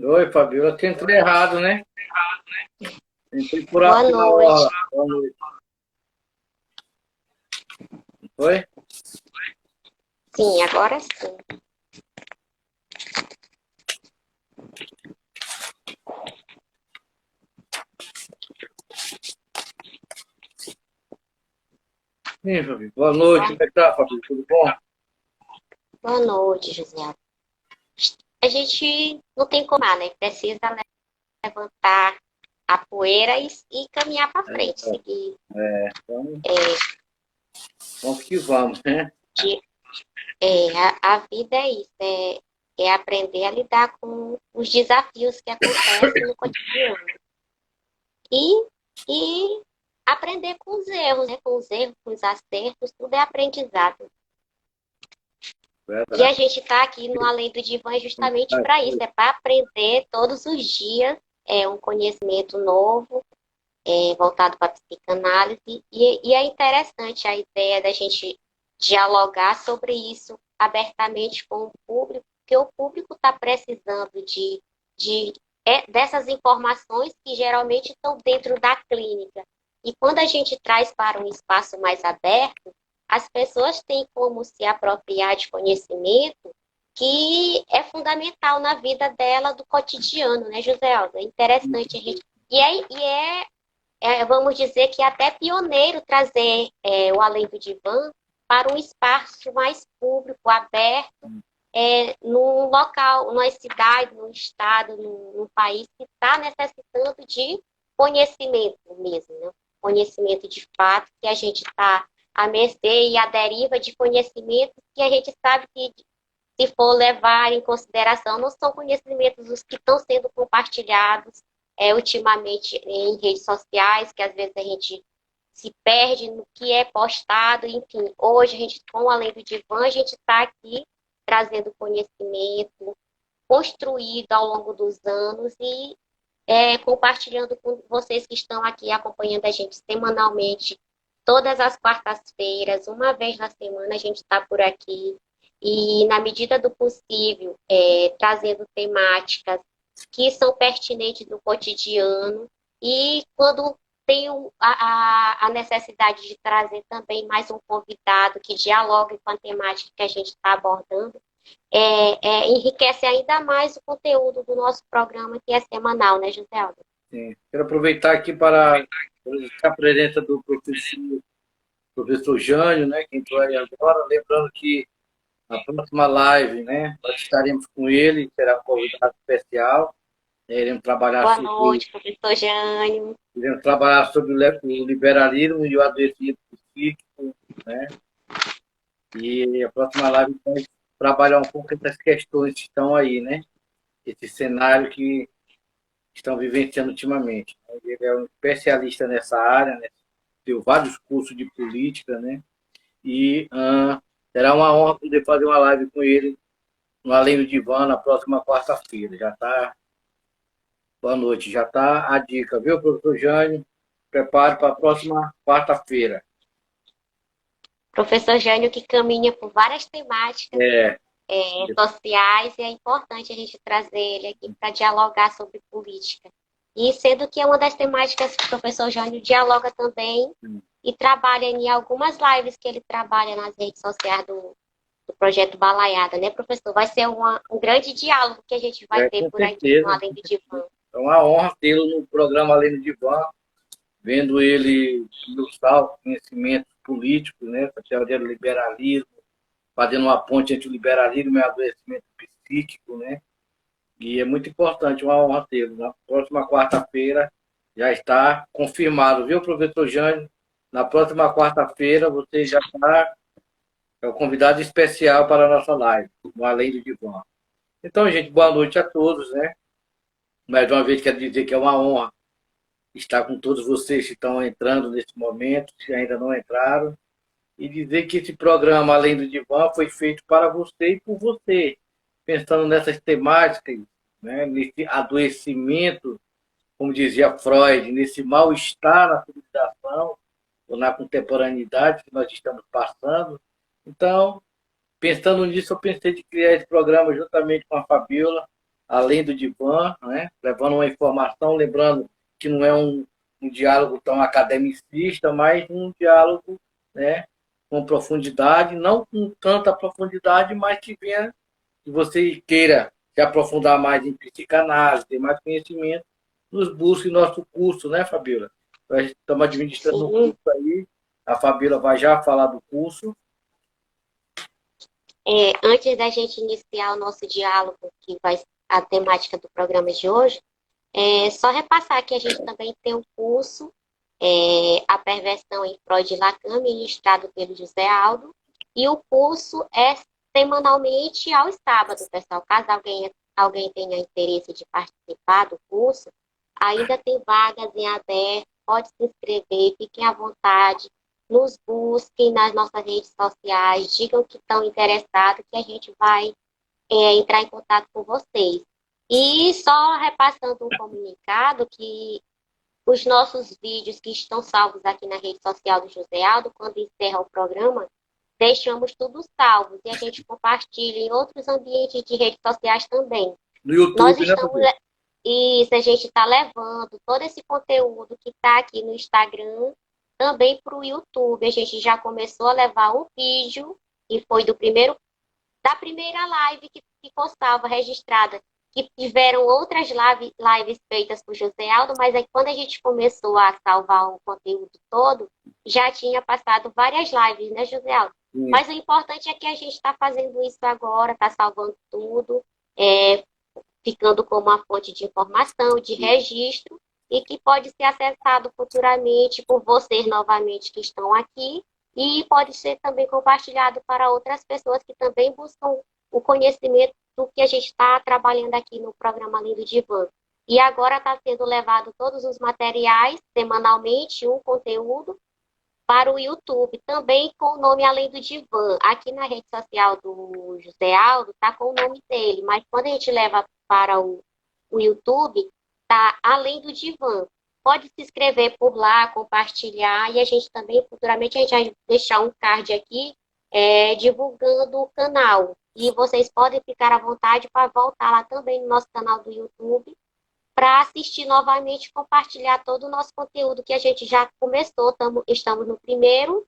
Oi, Fabiola. Eu entrei errado, né? Entrei por Boa aqui na noite. hora. Boa noite. Oi? Sim, agora sim. Sim, Fabio. Boa noite. Boa, Como é que tá, Fabio? Tudo bom? boa noite, José. A gente não tem como, né? Precisa levantar a poeira e caminhar para frente, É, seguir. então, É, vamos que vamos, né? de- a vida é isso, é aprender a lidar com os desafios que acontecem no cotidiano. E, e aprender com os erros, né? Com os erros, com os acertos, tudo é aprendizado. E Verdade. a gente está aqui no Além do Divã justamente para isso, é para aprender todos os dias um conhecimento novo, voltado para a psicanálise. E é interessante a ideia da gente dialogar sobre isso abertamente com o público, porque o público está precisando dessas informações que geralmente estão dentro da clínica. E quando a gente traz para um espaço mais aberto, as pessoas têm como se apropriar de conhecimento que é fundamental na vida dela do cotidiano, né, José Aldo? É interessante a gente. Vamos dizer que é até pioneiro trazer o Além do Divã para um espaço mais público, aberto, num local, numa cidade, num estado, num país que está necessitando de conhecimento mesmo, né? Conhecimento de fato, que a gente está à mercê e à deriva de conhecimentos que a gente sabe que, se for levar em consideração, não são conhecimentos os que estão sendo compartilhados ultimamente em redes sociais, que às vezes a gente se perde no que é postado, enfim. Hoje, a gente, com o Além do Divã, a gente está aqui trazendo conhecimento construído ao longo dos anos e compartilhando com vocês que estão aqui acompanhando a gente semanalmente, todas as quartas-feiras, uma vez na semana, a gente está por aqui. E, na medida do possível, trazendo temáticas que são pertinentes no cotidiano. E quando tem a necessidade de trazer também mais um convidado que dialogue com a temática que a gente está abordando, enriquece ainda mais o conteúdo do nosso programa, que é semanal, né, José Aldo? Sim. Quero aproveitar aqui para registrar a presença do professor Jânio, né, que entrou aí agora. Lembrando que na próxima live, né, nós estaremos com ele, será um convidado especial. Iremos trabalhar Boa sobre noite, professor Jânio. Iremos trabalhar sobre o liberalismo e o adoecimento psíquico, né? E a próxima live vai trabalhar um pouco essas questões que estão aí, né? Esse cenário que estão vivenciando ultimamente. Ele é um especialista nessa área, né? Deu vários cursos de política, né? E será uma honra poder fazer uma live com ele no Além do Divã na próxima quarta-feira. Já está. Boa noite, já está a dica, viu, professor Jânio? Prepare para a próxima quarta-feira. Professor Jânio que caminha por várias temáticas É, sociais e é importante a gente trazer ele aqui para dialogar sobre política. E sendo que é uma das temáticas que o professor Jânio dialoga também e trabalha em algumas lives que ele trabalha nas redes sociais do projeto Balaiada, né, professor? Vai ser um grande diálogo que a gente vai ter com por aqui no certeza. Além do Divã. É uma honra tê-lo no programa Além do Divã, vendo ele ilustrar os conhecimentos políticos, né, a teoria do liberalismo, fazendo uma ponte entre o liberalismo e o adoecimento psíquico, né? E é muito importante, uma honra tê-lo. Na próxima quarta-feira já está confirmado, viu, professor Jânio? Na próxima quarta-feira você já está o convidado especial para a nossa live, no Além do Divã. Então, gente, boa noite a todos, né? Mais uma vez quero dizer que é uma honra estar com todos vocês que estão entrando nesse momento, se ainda não entraram, e dizer que esse programa, Além do Divã, foi feito para você e por você, pensando nessas temáticas, né, nesse adoecimento, como dizia Freud, nesse mal-estar na civilização ou na contemporaneidade que nós estamos passando. Então, pensando nisso, eu pensei de criar esse programa juntamente com a Fabiola, além do divã, né? Levando uma informação, lembrando que não é um diálogo tão academicista, mas um diálogo, né, com profundidade, não com tanta profundidade, mas que venha, que você queira se aprofundar mais em psicanálise, ter mais conhecimento, nos busque nosso curso, né, Fabíola? Nós estamos administrando um Sim. curso aí, a Fabíola vai já falar do curso. Antes da gente iniciar o nosso diálogo, que vai a temática do programa de hoje, só repassar que a gente também tem um curso, A Perversão em Freud e Lacan, ministrado pelo José Aldo, e o curso é semanalmente aos sábados, pessoal. Caso alguém tenha interesse de participar do curso, ainda tem vagas em aberto, pode se inscrever, fiquem à vontade, nos busquem nas nossas redes sociais, digam que estão interessados, que a gente vai entrar em contato com vocês. E só repassando um comunicado que os nossos vídeos que estão salvos aqui na rede social do José Aldo, quando encerra o programa, deixamos tudo salvos e a gente compartilha em outros ambientes de redes sociais também. No YouTube, Nós né, estamos... Fabíola? Isso, a gente está levando todo esse conteúdo que está aqui no Instagram também para o YouTube. A gente já começou a levar um vídeo, e foi da primeira live que ficou salva, registrada, que tiveram outras lives feitas por José Aldo, mas aí quando a gente começou a salvar o conteúdo todo, já tinha passado várias lives, né, José Aldo? Sim. Mas o importante é que a gente está fazendo isso agora, está salvando tudo, ficando como uma fonte de informação, de registro, e que pode ser acessado futuramente por vocês novamente que estão aqui, e pode ser também compartilhado para outras pessoas que também buscam o conhecimento do que a gente está trabalhando aqui no programa Além do Divã. E agora está sendo levado todos os materiais, semanalmente, um conteúdo, para o YouTube, também com o nome Além do Divã. Aqui na rede social do José Aldo está com o nome dele, mas quando a gente leva para o YouTube, está Além do Divã. Pode se inscrever por lá, compartilhar, e a gente também, futuramente, a gente vai deixar um card aqui divulgando o canal. E vocês podem ficar à vontade para voltar lá também no nosso canal do YouTube, para assistir novamente e compartilhar todo o nosso conteúdo que a gente já começou. Estamos no primeiro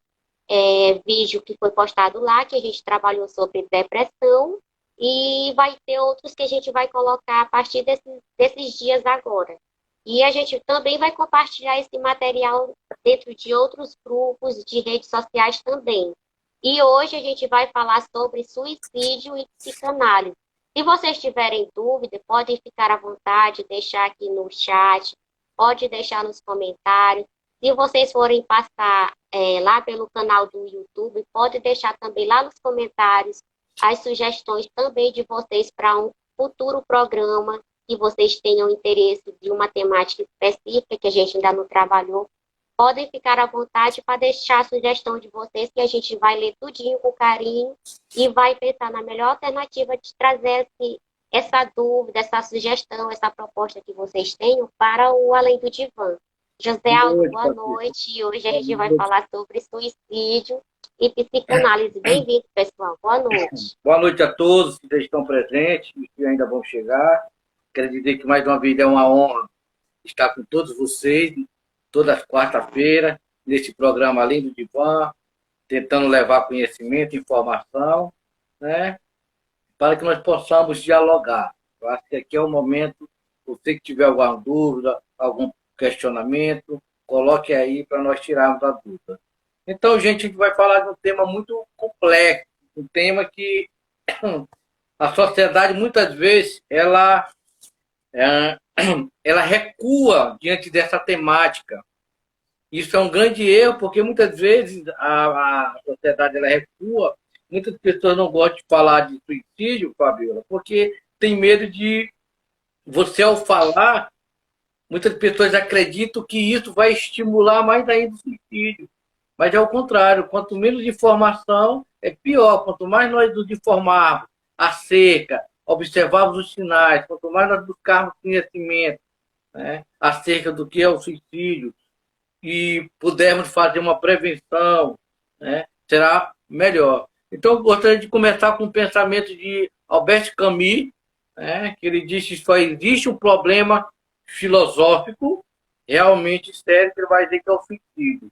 vídeo que foi postado lá, que a gente trabalhou sobre depressão, e vai ter outros que a gente vai colocar a partir desses dias agora. E a gente também vai compartilhar esse material dentro de outros grupos de redes sociais também. E hoje a gente vai falar sobre suicídio e psicanálise. Se vocês tiverem dúvida, podem ficar à vontade, deixar aqui no chat, pode deixar nos comentários. Se vocês forem passar lá pelo canal do YouTube, pode deixar também lá nos comentários as sugestões também de vocês para um futuro programa, que vocês tenham interesse de uma temática específica que a gente ainda não trabalhou. Podem ficar à vontade para deixar a sugestão de vocês, que a gente vai ler tudinho com carinho e vai pensar na melhor alternativa de trazer essa dúvida, essa sugestão, essa proposta que vocês tenham para o Além do Divã. José Aldo, boa noite. Hoje a gente vai falar sobre suicídio e psicanálise. Bem-vindo, pessoal. Boa noite. Boa noite a todos que estão presentes e que ainda vão chegar. Quero dizer que mais uma vez é uma honra estar com todos vocês, todas as quarta-feiras, nesse programa Além do Divã, tentando levar conhecimento, informação, né, para que nós possamos dialogar. Eu acho que aqui é o momento, você que tiver alguma dúvida, algum questionamento, coloque aí para nós tirarmos a dúvida. Então, gente, a gente vai falar de um tema muito complexo, um tema que a sociedade, muitas vezes, ela recua diante dessa temática. Isso é um grande erro, porque muitas vezes a sociedade ela recua. Muitas pessoas não gostam de falar de suicídio, Fabiola, porque tem medo de você, ao falar, muitas pessoas acreditam que isso vai estimular mais ainda o suicídio. Mas é o contrário, quanto menos informação, é pior. Quanto mais nós nos informarmos acerca, observarmos os sinais, quanto mais nós buscarmos conhecimento, né, acerca do que é o suicídio e pudermos fazer uma prevenção, né, será melhor. Então, eu gostaria de começar com o pensamento de Albert Camus, né, que ele disse que só existe um problema filosófico realmente sério, que ele vai dizer que é o suicídio.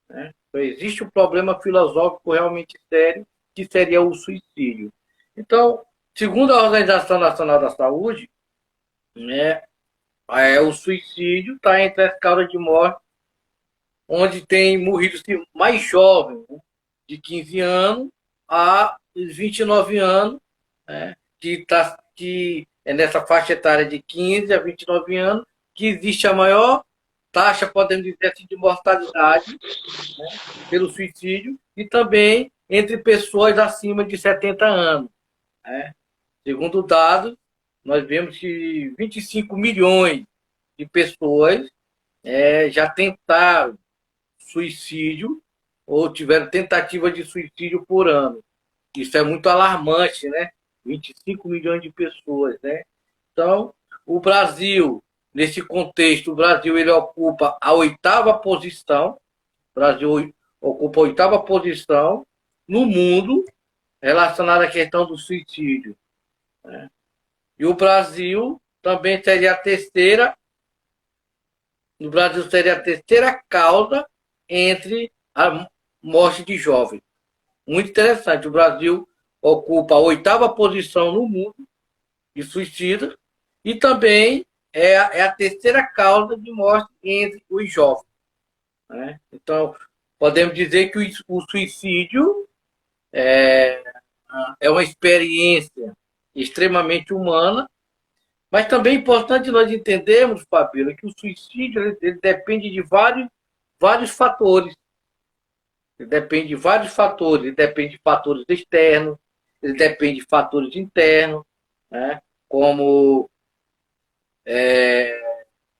Né? Só existe um problema filosófico realmente sério, que seria o suicídio. Então, segundo a Organização Nacional da Saúde, né, o suicídio está entre as causas de morte onde tem morrido mais jovens, né, de 15 anos a 29 anos, né, que é nessa faixa etária de 15 a 29 anos, que existe a maior taxa, podemos dizer assim, de mortalidade, né, pelo suicídio, e também entre pessoas acima de 70 anos. Né? Segundo dados, nós vemos que 25 milhões de pessoas já tentaram suicídio ou tiveram tentativa de suicídio por ano. Isso é muito alarmante, né? 25 milhões de pessoas, né? Então, o Brasil, nesse contexto, o Brasil ele ocupa a 8ª posição, o Brasil ocupa a 8ª posição no mundo relacionada à questão do suicídio. Né? E o Brasil também seria a terceira, no Brasil seria a terceira causa entre a morte de jovens. Muito interessante. O Brasil ocupa a 8ª posição no mundo de suicídio e também é a terceira causa de morte entre os jovens. Né? Então, podemos dizer que o suicídio é uma experiência extremamente humana, mas também é importante nós entendermos, Fabíola, que o suicídio ele depende de vários fatores. Ele depende de vários fatores. Ele depende de fatores externos, ele depende de fatores internos, né? Como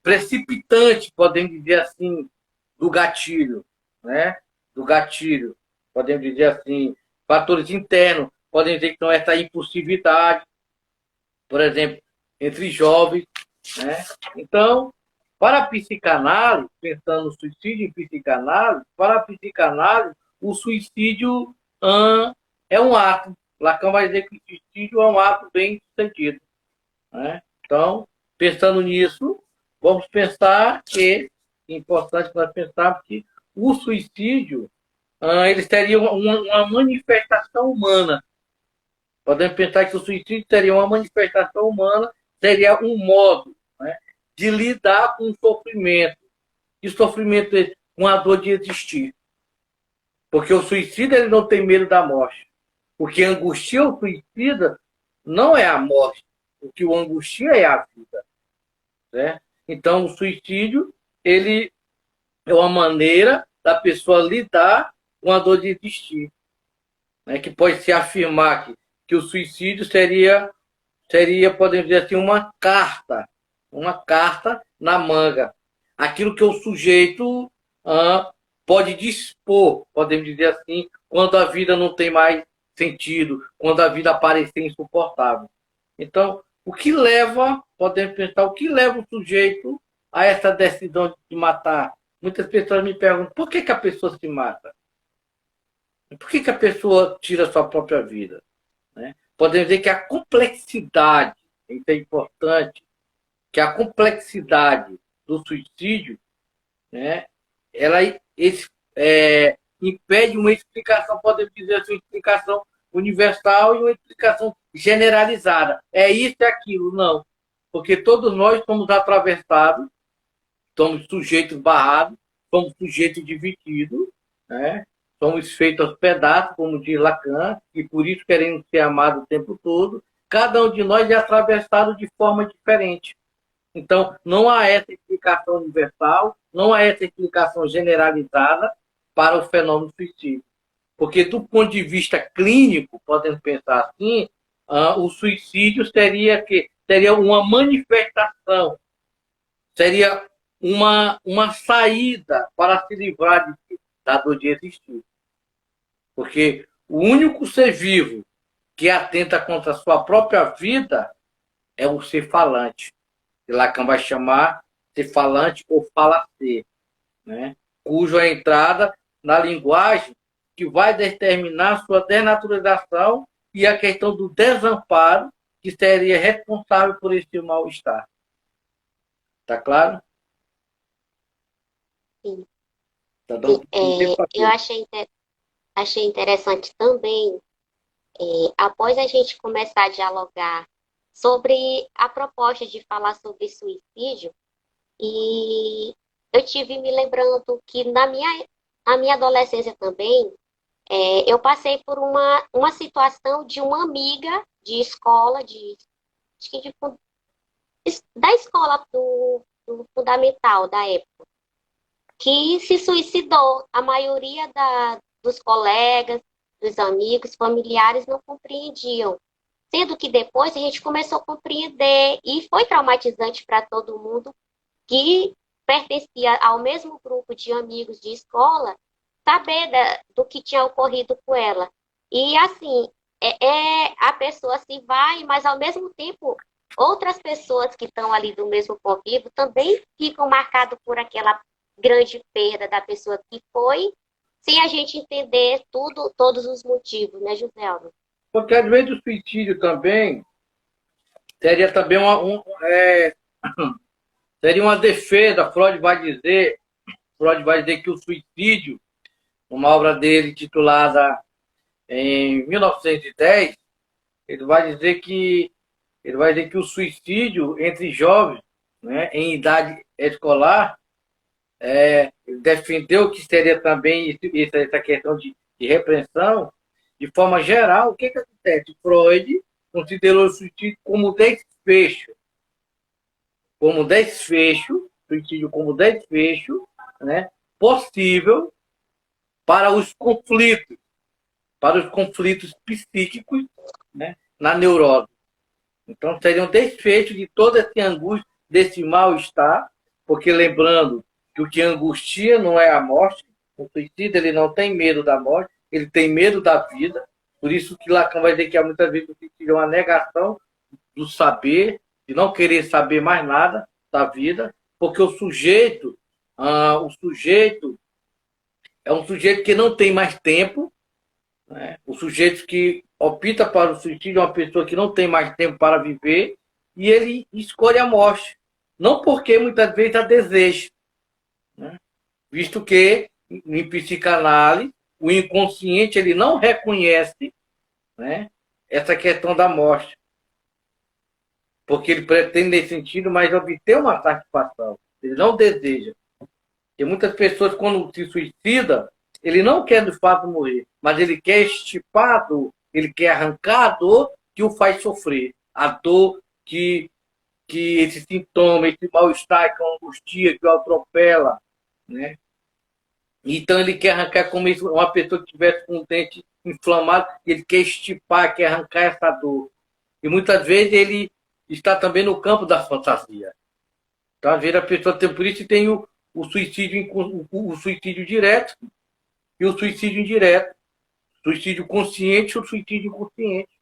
precipitante, podemos dizer assim, do gatilho, né? Do gatilho, podemos dizer assim, fatores internos, podem dizer que não é essa impulsividade, por exemplo, entre jovens, né? Então, para a psicanálise, pensando no suicídio em psicanálise, para a psicanálise, o suicídio é um ato. Lacan vai dizer que o suicídio é um ato bem sucedido. Né? Então, pensando nisso, vamos pensar que é importante nós pensarmos que o suicídio ele seria uma manifestação humana. Podemos pensar que o suicídio seria uma manifestação humana, seria um modo, né, de lidar com o sofrimento. E sofrimento com a dor de existir. Porque o suicida ele não tem medo da morte. O que angustia o suicida não é a morte. O que o angustia é a vida. Né? Então, o suicídio ele é uma maneira da pessoa lidar com a dor de existir. Né? Que pode se afirmar que o suicídio seria, podemos dizer assim, uma carta na manga. Aquilo que o sujeito pode dispor, podemos dizer assim, quando a vida não tem mais sentido, quando a vida parecer insuportável. Então, podemos pensar, o que leva o sujeito a essa decisão de matar? Muitas pessoas me perguntam, por que a pessoa se mata? Por que a pessoa tira a sua própria vida? Né? Podemos dizer que a complexidade, isso é importante, que a complexidade do suicídio, né, ela impede uma explicação, podemos dizer assim, uma explicação universal e uma explicação generalizada. É isso e aquilo, não. Porque todos nós somos atravessados, somos sujeitos barrados, somos sujeitos divididos, né? Somos feitos aos pedaços, como diz Lacan, e por isso queremos ser amados o tempo todo. Cada um de nós é atravessado de forma diferente. Então, não há essa explicação universal, não há essa explicação generalizada para o fenômeno suicídio. Porque, do ponto de vista clínico, podemos pensar assim, o suicídio seria uma manifestação, seria uma saída para se livrar da dor de existir. Porque o único ser vivo que atenta contra a sua própria vida é o ser falante. Que Lacan vai chamar ser falante ou falacer, né? Cujo a entrada na linguagem que vai determinar sua desnaturalização e a questão do desamparo que seria responsável por esse mal-estar. Tá claro? Sim. Tá dando tempo pra Eu tudo. achei interessante também, após a gente começar a dialogar sobre a proposta de falar sobre suicídio, e eu tive me lembrando que na minha adolescência também, eu passei por uma situação de uma amiga de escola, acho que da escola do fundamental da época, que se suicidou. A maioria dos colegas, dos amigos, familiares não compreendiam. Sendo que depois a gente começou a compreender e foi traumatizante para todo mundo que pertencia ao mesmo grupo de amigos de escola, saber do que tinha ocorrido com ela. E assim, a pessoa se vai, mas ao mesmo tempo, outras pessoas que estão ali do mesmo convívio também ficam marcadas por aquela grande perda da pessoa que foi, sem a gente entender todos os motivos, né, José Aldo? Porque às vezes o suicídio também seria também seria uma defesa. Freud vai dizer que o suicídio, uma obra dele titulada em 1910, ele vai dizer que o suicídio entre jovens, né, em idade escolar, ele defendeu que seria também essa questão de repressão, de forma geral. O que acontece? Freud considerou o suicídio suicídio como desfecho, né, possível para os conflitos psíquicos, né, na neurose. Então, seria um desfecho de toda essa angústia, desse mal-estar, porque lembrando que o que angustia não é a morte, o suicida ele não tem medo da morte, ele tem medo da vida, por isso que Lacan vai dizer que muitas vezes o suicídio é uma negação do saber, de não querer saber mais nada da vida, porque o sujeito é um sujeito que não tem mais tempo, né? O sujeito que opta para o suicídio é uma pessoa que não tem mais tempo para viver e ele escolhe a morte. Não porque muitas vezes a deseja, né? Visto que em psicanálise o inconsciente ele não reconhece, né, essa questão da morte, porque ele pretende nesse sentido, mas obter uma satisfação. Ele não deseja. E muitas pessoas, quando se suicida, ele não quer de fato morrer, mas ele quer extirpar a dor, ele quer arrancar a dor que o faz sofrer, a dor que esse sintoma, esse mal-estar, que a angustia, que o atropela, né? Então ele quer arrancar como uma pessoa que tivesse com o dente inflamado, ele quer extirpar, quer arrancar essa dor. E muitas vezes ele está também no campo da fantasia. Então, às vezes a pessoa tem, por isso tem o suicídio direto e o suicídio indireto. Suicídio consciente e o suicídio inconsciente.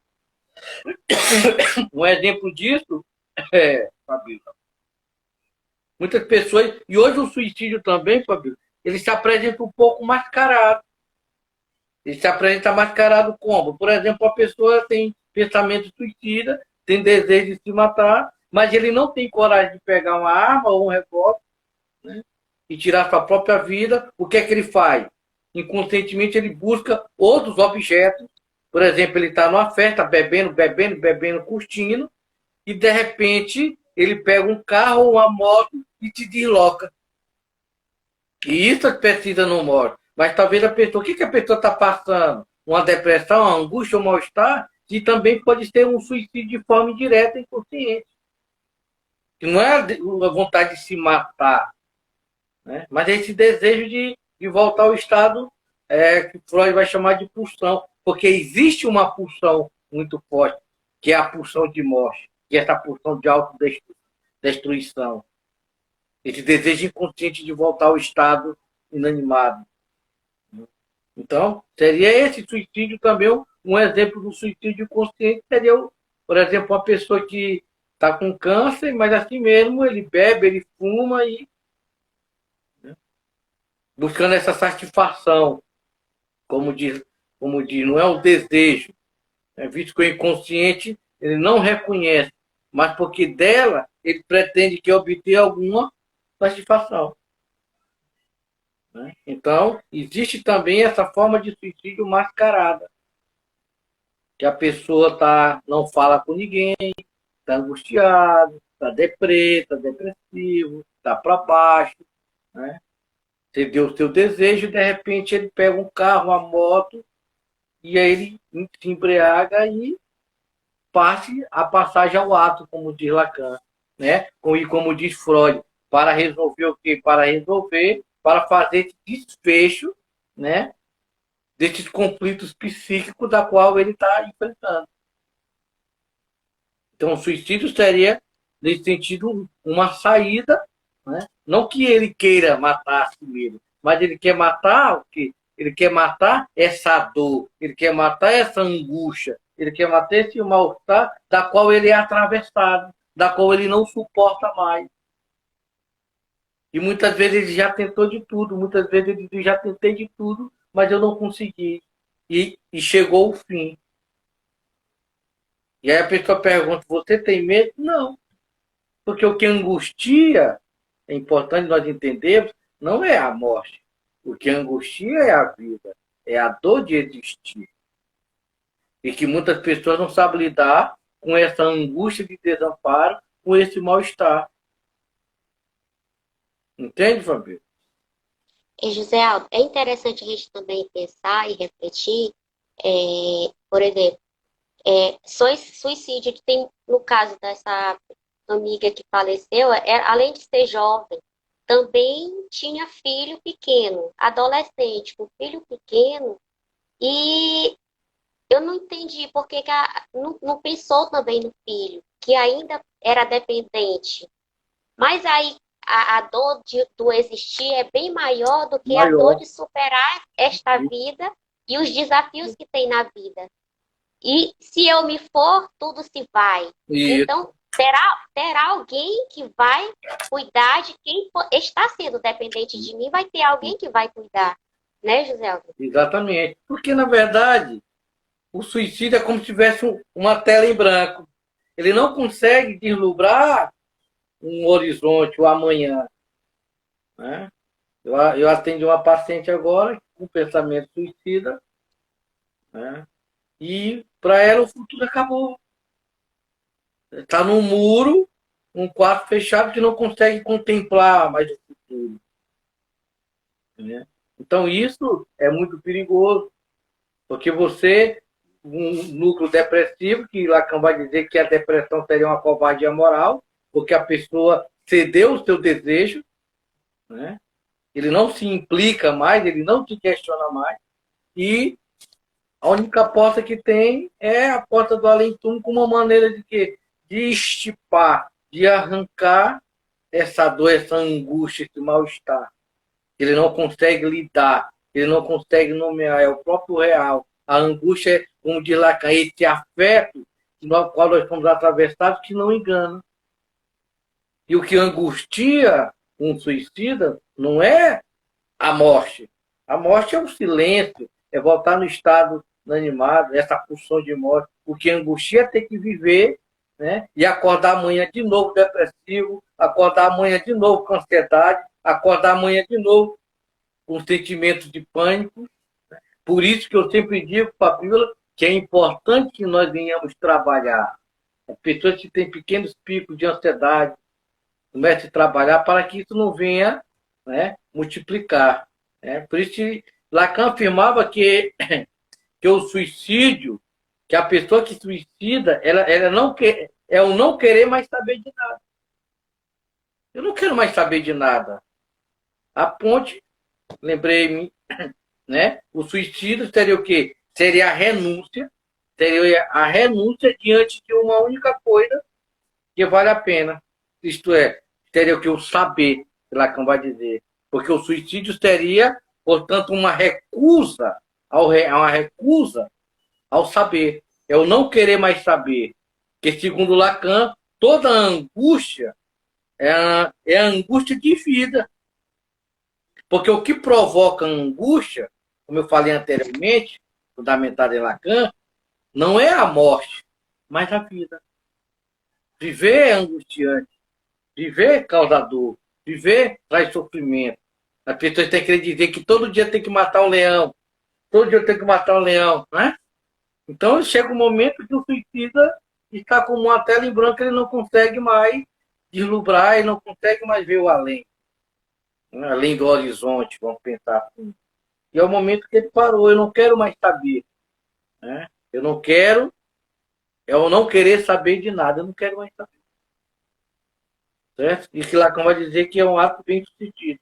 Um exemplo disso Fabio, muitas pessoas, e hoje o suicídio também, Fabio, ele se apresenta um pouco mascarado. Ele se apresenta mascarado como? Por exemplo, a pessoa tem pensamento suicida, tem desejo de se matar, mas ele não tem coragem de pegar uma arma ou um revólver, né, e tirar sua própria vida. O que é que ele faz? Inconscientemente ele busca outros objetos. Por exemplo, ele está numa festa, bebendo, curtindo, e de repente ele pega um carro ou uma moto e te desloca. E isso precisa não morre. Mas talvez a pessoa, o que a pessoa está passando? Uma depressão, uma angústia, um mal-estar? E também pode ser um suicídio de forma indireta e inconsciente. Que não é a vontade de se matar, né? Mas é esse desejo de voltar ao estado que Freud vai chamar de pulsão. Porque existe uma pulsão muito forte, que é a pulsão de morte, que é essa pulsão de autodestruição. Esse desejo inconsciente de voltar ao estado inanimado. Então, seria esse suicídio também um exemplo do suicídio consciente. Seria, por exemplo, uma pessoa que está com câncer, mas assim mesmo ele bebe, ele fuma e, né, buscando essa satisfação, como diz, não é o desejo. Visto que o inconsciente ele não reconhece, mas porque dela ele pretende que obter alguma satisfação. Né? Então, existe também essa forma de suicídio mascarada, que a pessoa não fala com ninguém, está angustiado, está deprê, está depressivo, está para baixo. Né? Você deu o seu desejo, de repente ele pega um carro, uma moto, e aí ele se embriaga e passe a passagem ao ato, como diz Lacan, né? E como diz Freud, para resolver o quê? Para fazer esse desfecho, né? Desses conflitos psíquicos da qual ele está enfrentando. Então, o suicídio seria, nesse sentido, uma saída, né? Não que ele queira matar a si mesmo, mas ele quer matar o quê? Ele quer matar essa dor, ele quer matar essa angústia, ele quer matar esse mal-estar da qual ele é atravessado, da qual ele não suporta mais. E muitas vezes ele já tentou de tudo, muitas vezes ele diz, já tentei de tudo, mas eu não consegui. E chegou o fim. E aí a pessoa pergunta, você tem medo? Não. Porque o que angustia, é importante nós entendermos, não é a morte. O que angustia é a vida, é a dor de existir. E que muitas pessoas não sabem lidar com essa angústia de desamparo, com esse mal-estar. Entende, Fabio? E, José Aldo, é interessante a gente também pensar e refletir, por exemplo, suicídio tem, no caso dessa amiga que faleceu, além de ser jovem, também tinha filho pequeno, adolescente, com filho pequeno, e eu não entendi por que não pensou também no filho, que ainda era dependente. Mas aí a dor do existir é bem maior do que a dor de superar esta vida e os desafios que tem na vida. E se eu me for, tudo se vai. Isso. Então, terá alguém que vai cuidar de quem está sendo dependente de mim, vai ter alguém que vai cuidar. Né, José? Exatamente. Porque, na verdade, o suicídio é como se tivesse uma tela em branco. Ele não consegue deslumbrar um horizonte, o amanhã. Né? Eu atendi uma paciente agora com pensamento suicida, né? E para ela o futuro acabou. Está num muro, um quarto fechado que não consegue contemplar mais o futuro. Né? Então isso é muito perigoso, porque um núcleo depressivo, que Lacan vai dizer que a depressão seria uma covardia moral, porque a pessoa cedeu o seu desejo, né? Ele não se implica mais, ele não se questiona mais, e a única porta que tem é a porta do além-túmulo, como uma maneira de quê? De estipar, de arrancar essa dor, essa angústia, esse mal-estar. Ele não consegue lidar, ele não consegue nomear, é o próprio real. A angústia é, como diz Lacan, esse afeto no qual nós somos atravessados que não engana. E o que angustia um suicida não é a morte. A morte é o silêncio, é voltar no estado inanimado, essa pulsão de morte. O que angustia é ter que viver, né? E acordar amanhã de novo depressivo, acordar amanhã de novo com ansiedade, acordar amanhã de novo com sentimento de pânico. Por isso que eu sempre digo, Fabíola, que é importante que nós venhamos trabalhar. As pessoas que têm pequenos picos de ansiedade, comecem a trabalhar para que isso não venha, né, multiplicar. Né? Por isso que Lacan afirmava que o suicídio, que a pessoa que suicida, ela não quer, é o não querer mais saber de nada. Eu não quero mais saber de nada. A ponte, lembrei-me, né? O suicídio seria o quê? Seria a renúncia diante de uma única coisa que vale a pena. Isto é, seria o que? O saber, que Lacan vai dizer. Porque o suicídio seria, portanto, uma recusa ao saber. É o não querer mais saber. Porque, segundo Lacan, toda angústia é a angústia de vida. Porque o que provoca angústia, como eu falei anteriormente, fundamentado em Lacan, não é a morte, mais a vida. Viver é angustiante. Viver causa dor. Viver traz sofrimento. As pessoas têm que dizer que todo dia tem que matar um leão. Todo dia tem que matar um leão, né? Então chega um momento que o suicida está como uma tela em branco, ele não consegue mais deslumbrar, ele não consegue mais ver o além. Né? Além do horizonte, vamos pensar assim. E é o momento que ele parou, eu não quero mais saber. Né? Eu não quero, é o não querer saber de nada, eu não quero mais saber. Certo? E que Lacan vai dizer que é um ato bem sucedido.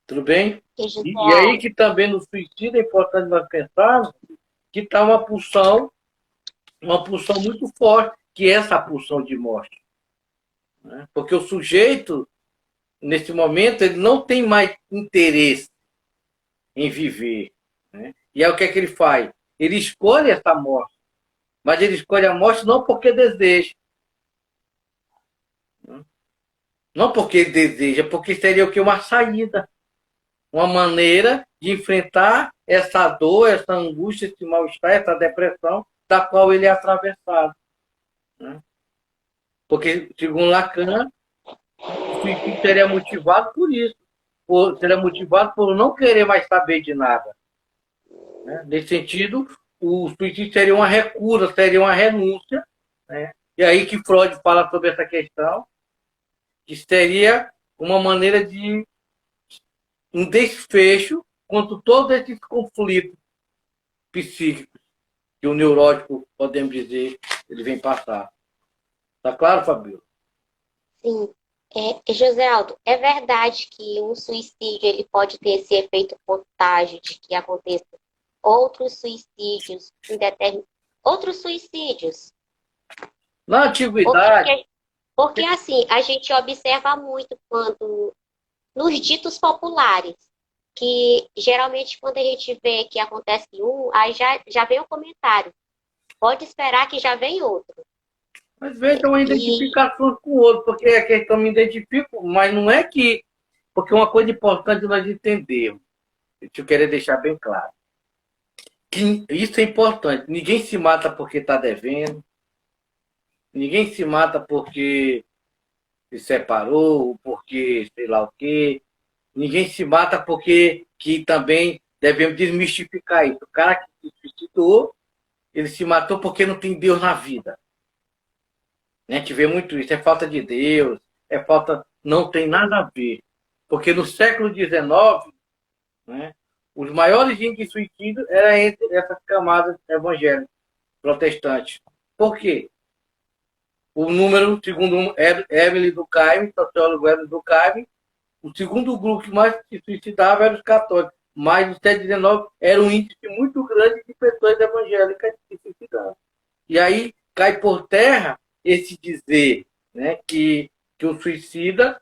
Tudo bem? E aí que também no suicídio é importante nós pensarmos que está uma pulsão muito forte, que é essa pulsão de morte. Né? Porque o sujeito, nesse momento, ele não tem mais interesse em viver. Né? E aí o que é que ele faz? Ele escolhe essa morte. Mas ele escolhe a morte não porque deseja. Não porque ele deseja, porque seria o que? Uma saída. Uma maneira de enfrentar essa dor, essa angústia, esse mal-estar, essa depressão da qual ele é atravessado. Né? Porque, segundo Lacan, o suicídio seria motivado por isso. Seria motivado por não querer mais saber de nada. Né? Nesse sentido, o suicídio seria uma recusa, seria uma renúncia. Né? E aí que Freud fala sobre essa questão, que seria uma maneira de um desfecho contra todos esses conflitos psíquicos que o neurótico, podemos dizer, ele vem passar. Tá claro, Fabio? Sim. José Aldo, é verdade que um suicídio ele pode ter esse efeito contágio de que aconteça outros suicídios, outros suicídios? Na antiguidade... Porque assim, a gente observa muito quando, nos ditos populares, que geralmente quando a gente vê que acontece um, aí já vem o comentário. Pode esperar que já vem outro. Às vezes é uma identificação com o outro, porque é que eu me identifico, mas não é que... Porque uma coisa importante nós entendermos, eu quero deixar bem claro, que isso é importante. Ninguém se mata porque está devendo, ninguém se mata porque se separou, porque sei lá o quê. Ninguém se mata porque que também devemos desmistificar isso. O cara que se suicidou, ele se matou porque não tem Deus na vida. A gente vê muito isso, é falta de Deus, é falta... Não tem nada a ver. Porque no século XIX, né, os maiores índices de suicídio eram entre essas camadas evangélicas, protestantes. Por quê? O número, segundo Emily Durkheim, sociólogo Emily Durkheim, o segundo grupo que mais se suicidava eram os católicos. Mas no século XIX era um índice muito grande de pessoas evangélicas se suicidando. E aí cai por terra esse dizer, né, que o suicida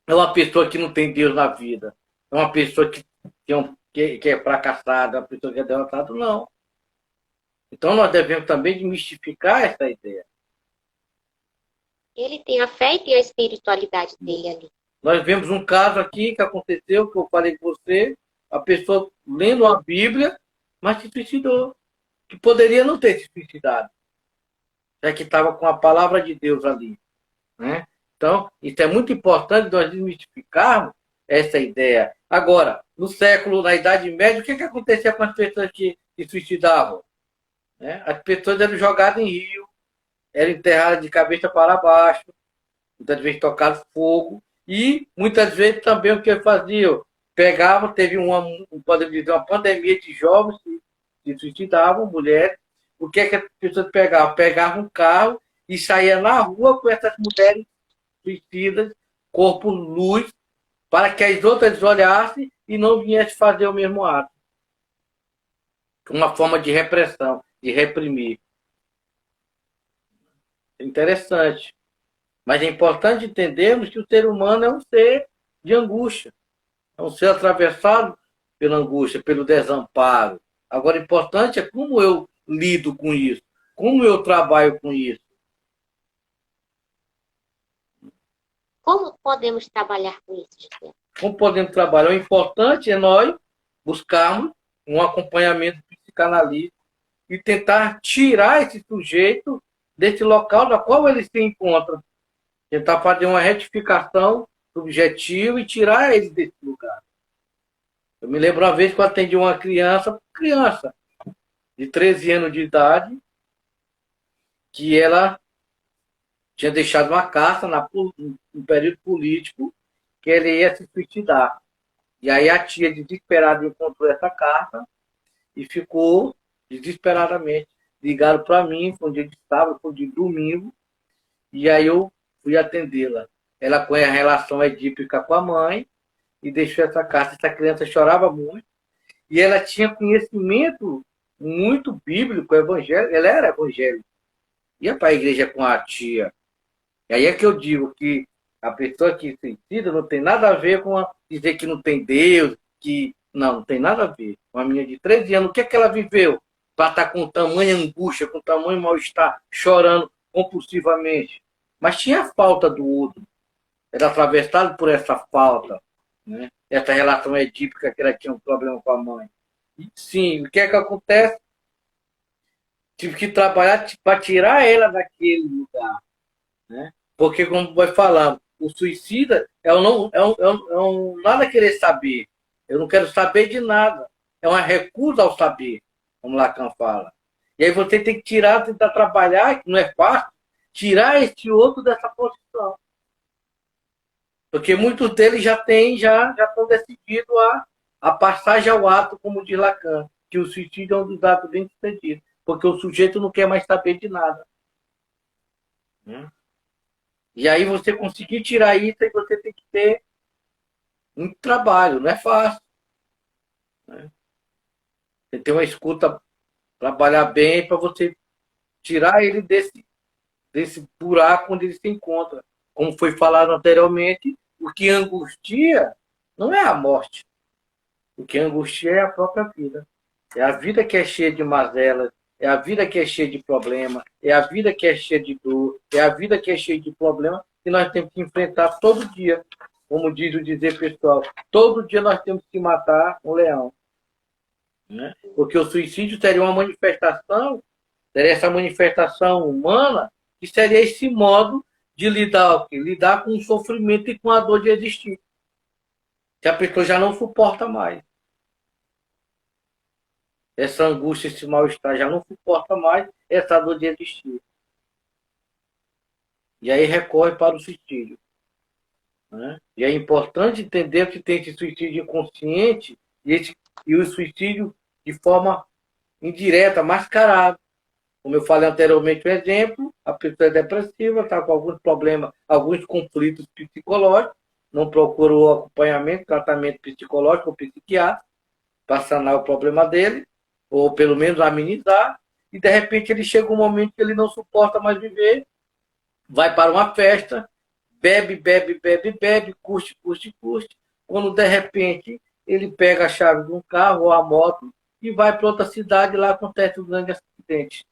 é uma pessoa que não tem Deus na vida. É uma pessoa que é fracassada, uma pessoa que é derrotada. Não. Então nós devemos também desmistificar essa ideia. Ele tem a fé e tem a espiritualidade dele ali. Nós vemos um caso aqui que aconteceu, que eu falei com você, a pessoa lendo a Bíblia, mas se suicidou. Que poderia não ter se suicidado. Já que estava com a palavra de Deus ali. Né? Então, isso é muito importante nós desmistificarmos essa ideia. Agora, na Idade Média, o que acontecia com as pessoas que se suicidavam? Né? As pessoas eram jogadas em rio, eram enterradas de cabeça para baixo, muitas vezes tocadas fogo, e muitas vezes também o que faziam? Pegavam, teve podemos dizer, uma pandemia de jovens que se suicidavam, mulheres. O que as pessoas pegavam? Pegavam um carro e saíam na rua com essas mulheres suicidas, corpo luz, para que as outras olhassem e não viessem fazer o mesmo ato. Uma forma de repressão, de reprimir. Interessante. Mas é importante entendermos que o ser humano é um ser de angústia. É um ser atravessado pela angústia, pelo desamparo. Agora, o importante é como eu lido com isso, como eu trabalho com isso. Como podemos trabalhar com isso, Gisele? Como podemos trabalhar? O importante é nós buscarmos um acompanhamento psicanalítico e tentar tirar esse sujeito desse local da qual ele se encontra. Tentar fazer uma retificação subjetiva e tirar ele desse lugar. Eu me lembro uma vez que eu atendi uma criança de 13 anos de idade, que ela tinha deixado uma carta no período político que ele ia se suicidar. E aí a tia, desesperada, encontrou essa carta e ficou desesperadamente. Ligaram para mim, foi um dia de sábado, foi um dia de domingo, e aí eu fui atendê-la. Ela com a relação edípica com a mãe e deixou essa carta. Essa criança chorava muito e ela tinha conhecimento muito bíblico, evangélico. Ela era evangélica. Ia para a igreja com a tia. E aí é que eu digo que a pessoa que se suicida não tem nada a ver com dizer que não tem Deus, que não tem nada a ver. Uma menina de 13 anos, o que é que ela viveu para estar com tamanha angústia, com tamanho mal-estar, chorando compulsivamente? Mas tinha a falta do outro. Era atravessado por essa falta, né? Essa relação edípica que ela tinha um problema com a mãe. E, sim, o que é que acontece? Tive que trabalhar para tirar ela daquele lugar, né? Porque, como vai falando, o suicida é um nada querer saber. Eu não quero saber de nada. É uma recusa ao saber, como Lacan fala. E aí você tem que tirar, tentar trabalhar, que não é fácil, tirar esse outro dessa posição. Porque muitos deles já estão decididos a passagem ao ato, como diz Lacan, que o suicídio é um dos atos bem sucedidos. Porque o sujeito não quer mais saber de nada. E aí você conseguir tirar isso, aí você tem que ter um trabalho, não é fácil. Você tem uma escuta, trabalhar bem para você tirar ele desse buraco onde ele se encontra. Como foi falado anteriormente, o que angustia não é a morte. O que angustia é a própria vida. É a vida que é cheia de mazelas, é a vida que é cheia de problemas, é a vida que é cheia de dor, é a vida que é cheia de problemas que nós temos que enfrentar todo dia. Como diz o dizer pessoal, todo dia nós temos que matar um leão. Né? Porque o suicídio seria uma manifestação, seria essa manifestação humana, que seria esse modo de lidar com o sofrimento e com a dor de existir. Que a pessoa já não suporta mais. Essa angústia, esse mal-estar já não suporta mais essa dor de existir. E aí recorre para o suicídio. Né? E é importante entender que tem esse suicídio inconsciente e o suicídio de forma indireta, mascarado. Como eu falei anteriormente, um exemplo, a pessoa é depressiva, está com alguns problemas, alguns conflitos psicológicos, não procurou acompanhamento, tratamento psicológico ou psiquiátrico para sanar o problema dele, ou pelo menos amenizar, e de repente ele chega um momento que ele não suporta mais viver, vai para uma festa, bebe, curte, quando de repente ele pega a chave de um carro ou a moto e vai para outra cidade e lá acontece um grande acidente.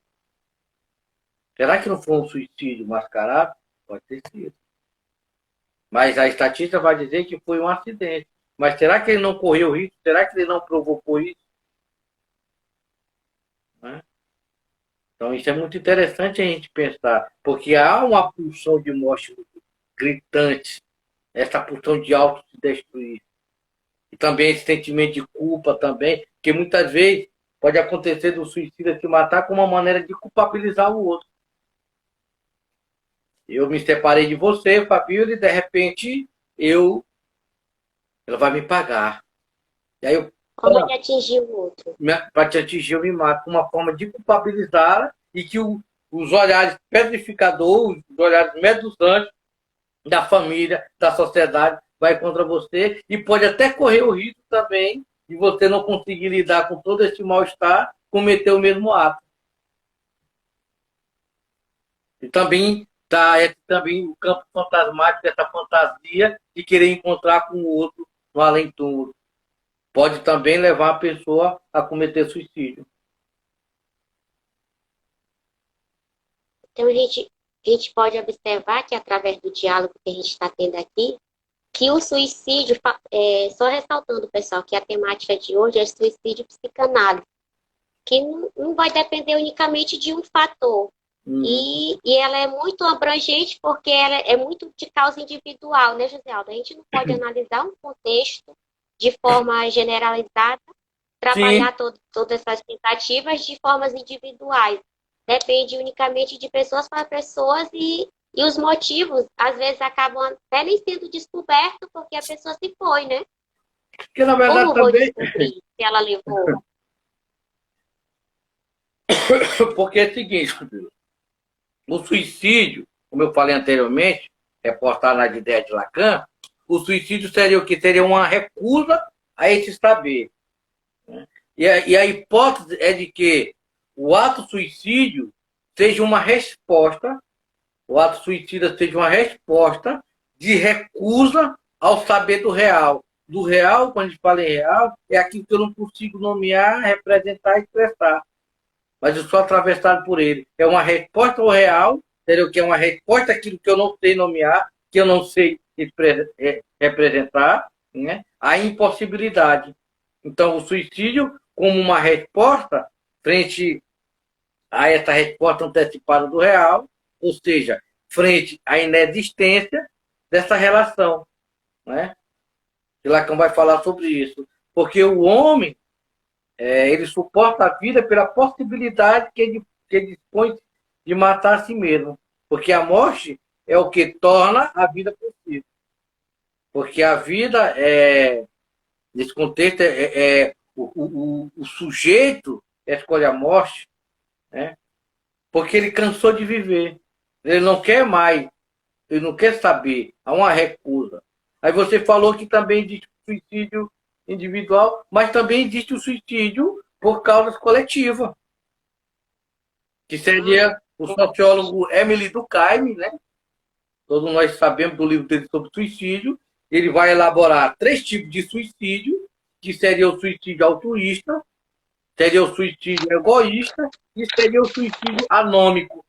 Será que não foi um suicídio mascarado? Pode ter sido. Mas a estatística vai dizer que foi um acidente. Mas será que ele não correu risco? Será que ele não provocou isso? Né? Então isso é muito interessante a gente pensar, porque há uma pulsão de morte gritante, essa pulsão de auto se destruir. E também esse sentimento de culpa também, que muitas vezes pode acontecer do suicida se matar como uma maneira de culpabilizar o outro. Eu me separei de você, Fabíola, e de repente ela vai me pagar. E aí eu, como de atingir o outro. para te atingir, eu me mato, uma forma de culpabilizá-la e que os olhares petrificadores, os olhares meduzantes da família, da sociedade, vai contra você e pode até correr o risco também de você não conseguir lidar com todo esse mal-estar, cometer o mesmo ato. E também também o campo fantasmático dessa fantasia de querer encontrar com o outro no além-túmulo. Pode também levar a pessoa a cometer suicídio. Então, a gente pode observar que, através do diálogo que a gente está tendo aqui, que o suicídio, só ressaltando, pessoal, que a temática de hoje é suicídio psicanálise. que não vai depender unicamente de um fator. E ela é muito abrangente porque ela é muito de causa individual, né, Joséaldo? A gente não pode analisar um contexto de forma generalizada, Sim, trabalhar todas essas tentativas de formas individuais. Depende unicamente de pessoas para pessoas e os motivos, às vezes, acabam até nem sendo descobertos porque a pessoa se foi, né? porque na verdade Como vou também, descobrir se ela levou? porque é o seguinte, o suicídio, como eu falei anteriormente, reportado nas ideias de Lacan, o suicídio seria o que? Seria uma recusa a esse saber. E a hipótese é de que o ato suicídio seja uma resposta, o ato suicida seja uma resposta de recusa ao saber do real. Do real, quando a gente fala em real, é aquilo que eu não consigo nomear, representar e expressar. Mas eu sou atravessado por ele. É uma resposta ao real, entendeu? Que é uma resposta àquilo que eu não sei nomear, que eu não sei representar, né? A impossibilidade. Então, o suicídio, como uma resposta frente a essa resposta antecipada do real, ou seja, frente à inexistência dessa relação, né? E Lacan vai falar sobre isso. Porque o homem, ele suporta a vida pela possibilidade que ele dispõe de matar a si mesmo. Porque a morte é o que torna a vida possível. Porque a vida, nesse contexto, o sujeito escolhe a morte, né? Porque ele cansou de viver. Ele não quer mais, ele não quer saber. Há uma recusa. Aí você falou que também existe o suicídio individual, mas também existe o suicídio por causas coletivas, que seria o sociólogo Emily Durkheim, né? Todos nós sabemos do livro dele sobre suicídio. Ele vai elaborar 3 tipos de suicídio, que seria o suicídio altruísta, seria o suicídio egoísta e seria o suicídio anômico.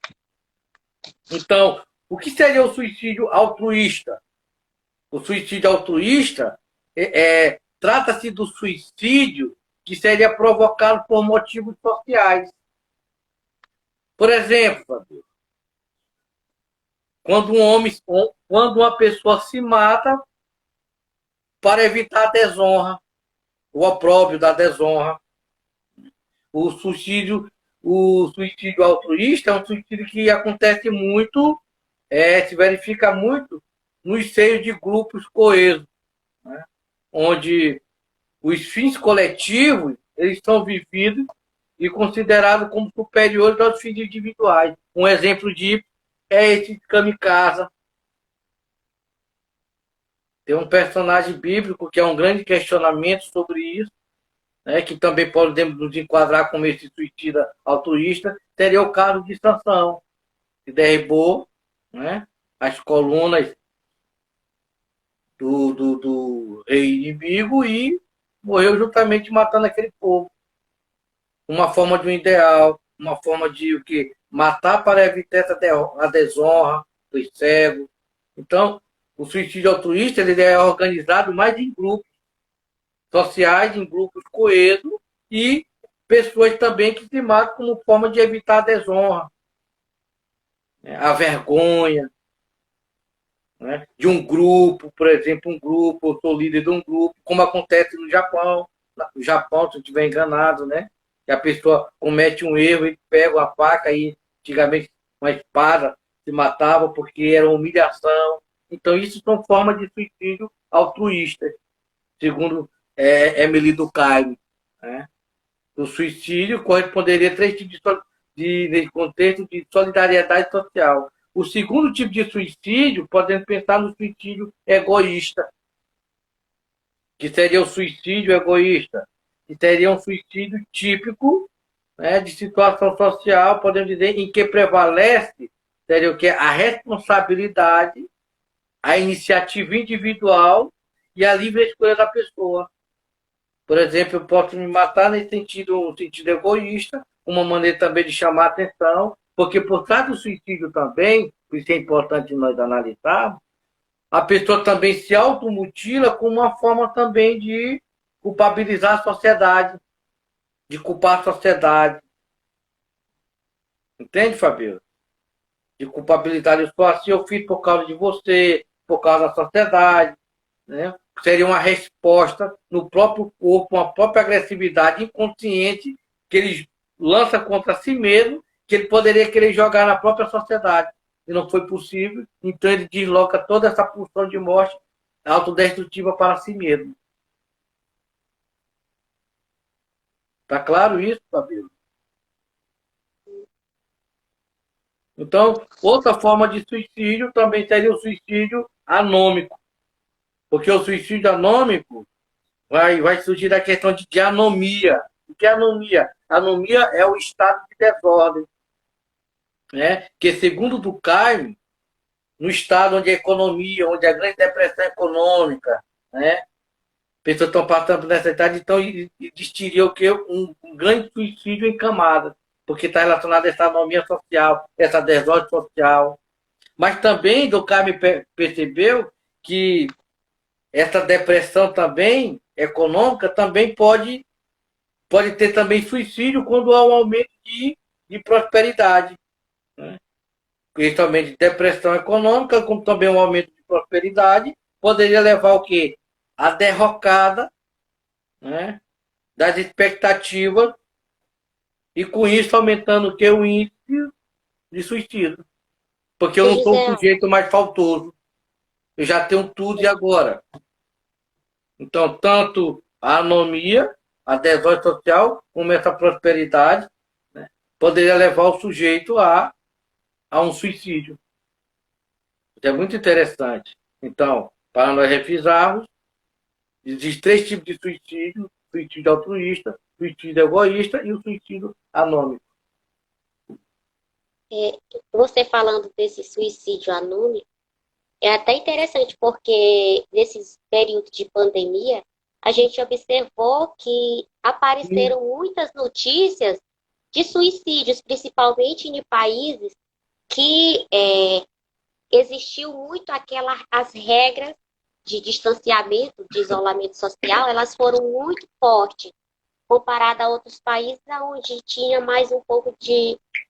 Então, o que seria o suicídio altruísta? O suicídio altruísta trata-se do suicídio que seria provocado por motivos sociais. Por exemplo, quando uma pessoa se mata para evitar a desonra, o opróbrio da desonra. O suicídio altruísta é um suicídio que acontece muito, se verifica muito nos seios de grupos coesos, né? Onde os fins coletivos eles são vividos e considerados como superiores aos fins individuais. Um exemplo disso é esse kamikaze. Tem um personagem bíblico que é um grande questionamento sobre isso, né, que também podemos nos enquadrar como esse suicida altruísta, seria o caso de Sansão, que derribou, né, as colunas do rei inimigo e morreu juntamente matando aquele povo. Uma forma de um ideal, uma forma de o quê? Matar para evitar a desonra dos cegos. Então, o suicídio altruísta ele é organizado mais em grupos sociais, em grupos coesos e pessoas também que se matam como forma de evitar a desonra, né? A vergonha, né? De um grupo, por exemplo, eu sou líder de um grupo, como acontece no Japão. No Japão, se eu estiver enganado, né? Que a pessoa comete um erro e pega uma faca e antigamente uma espada se matava porque era uma humilhação. Então, isso são formas de suicídio altruísta, segundo Emily Durkheim, né? O suicídio corresponderia a 3 tipos de contexto de solidariedade social. O segundo tipo de suicídio, podemos pensar no suicídio egoísta, que seria o suicídio egoísta, que seria um suicídio típico, né, de situação social, podemos dizer, em que prevalece seria o que? A responsabilidade, a iniciativa individual e a livre escolha da pessoa. Por exemplo, eu posso me matar nesse sentido, um sentido egoísta, uma maneira também de chamar a atenção, porque por trás do suicídio também, por isso é importante nós analisarmos, a pessoa também se automutila como uma forma também de culpabilizar a sociedade, de culpar a sociedade. Entende, Fabio? De culpabilidade. Eu sou assim, eu fiz por causa de você, por causa da sociedade. Né? Seria uma resposta no próprio corpo, uma própria agressividade inconsciente que ele lança contra si mesmo, que ele poderia querer jogar na própria sociedade. E não foi possível, então ele desloca toda essa pulsão de morte autodestrutiva para si mesmo. Tá claro isso, Fabio? Então, outra forma de suicídio também seria o suicídio anômico. Porque o suicídio anômico vai surgir da questão de anomia. O que é anomia? Anomia é o estado de desordem. Né? Que, segundo Durkheim, no estado onde a economia, onde a grande depressão econômica, né? Pessoas estão passando por necessidade, então existiria o quê? Um grande suicídio em camada, porque está relacionado a essa anomia social, essa desordem social. Mas também Durkheim percebeu que essa depressão também econômica também pode ter também suicídio quando há um aumento de prosperidade. Né? Principalmente depressão econômica, como também um aumento de prosperidade, poderia levar o quê? A derrocada, né, das expectativas e com isso aumentando o que? O índice de suicídio. Porque eu Deixa não eu sou um dizer, sujeito mais faltoso. Eu já tenho tudo e agora. Então, tanto a anomia, a desordem social, como essa prosperidade, né, poderia levar o sujeito a um suicídio. Isso é muito interessante. Então, para nós refrisarmos, existem 3 tipos de suicídio: suicídio altruísta, suicídio egoísta e o suicídio anônimo. você falando desse suicídio anônimo, é até interessante, porque nesses períodos de pandemia, a gente observou que E, apareceram muitas notícias de suicídios, principalmente em países que existiu muito as regras de distanciamento, de isolamento social, elas foram muito fortes comparada a outros países onde tinha mais um pouco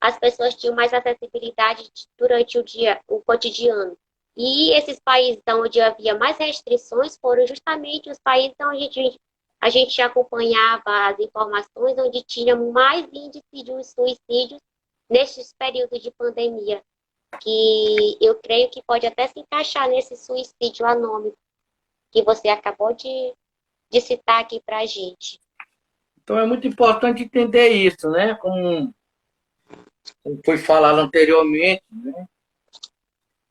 as pessoas tinham mais acessibilidade durante o dia, o cotidiano. E esses países onde havia mais restrições foram justamente os países onde a gente acompanhava as informações, onde tinha mais índice de suicídios nesses períodos de pandemia, que eu creio que pode até se encaixar nesse suicídio anônimo que você acabou de citar aqui para a gente. então é muito importante entender isso, né? Como foi falado anteriormente, né?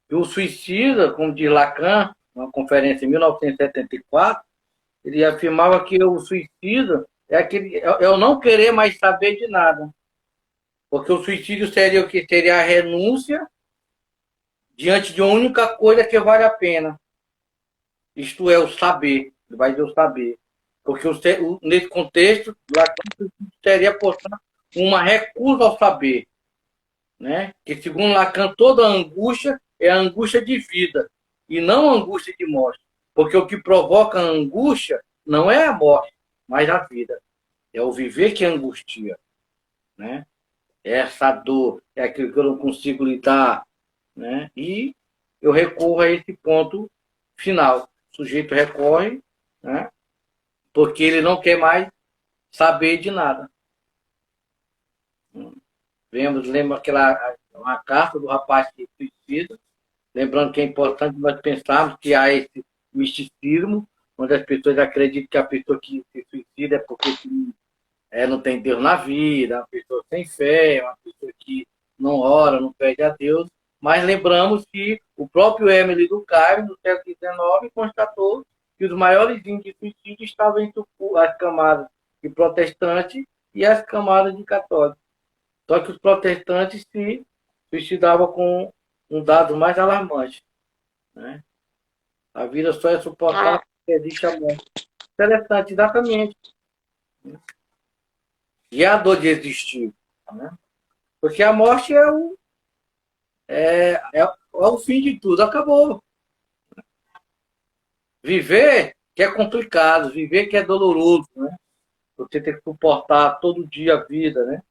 E o suicida, como diz Lacan, numa conferência em 1974, ele afirmava que o suicida é o não querer mais saber de nada. Porque o suicídio seria o que? Seria a renúncia diante de uma única coisa que vale a pena. Isto é o saber. Ele vai dizer o saber. Porque nesse contexto, Lacan seria, portanto, uma recusa ao saber. Né? Que, segundo Lacan, toda angústia é a angústia de vida e não a angústia de morte. Porque o que provoca a angústia não é a morte, mas a vida. É o viver que angustia. Né? É essa dor, é aquilo que eu não consigo lidar. Né? E eu recorro a esse ponto final. O sujeito recorre, né? Porque ele não quer mais saber de nada. Lembra uma carta do rapaz que suicida. Lembrando que é importante nós pensarmos que há esse misticismo, onde as pessoas acreditam que a pessoa que se suicida é porque não tem Deus na vida, é uma pessoa sem fé, é uma pessoa que não ora, não pede a Deus. Mas lembramos que o próprio Emily Durkheim, no século XIX, constatou que os maiores índices de suicídio estavam entre as camadas de protestantes e as camadas de católicos. Só que os protestantes se suicidavam com um dado mais alarmante. Né? A vida só é suportável Ah, porque existe a morte. Interessante, exatamente. E a dor de existir. Né? Porque a morte é o fim de tudo, acabou. Viver que é complicado, viver que é doloroso. Né? você tem que suportar todo dia a vida, né?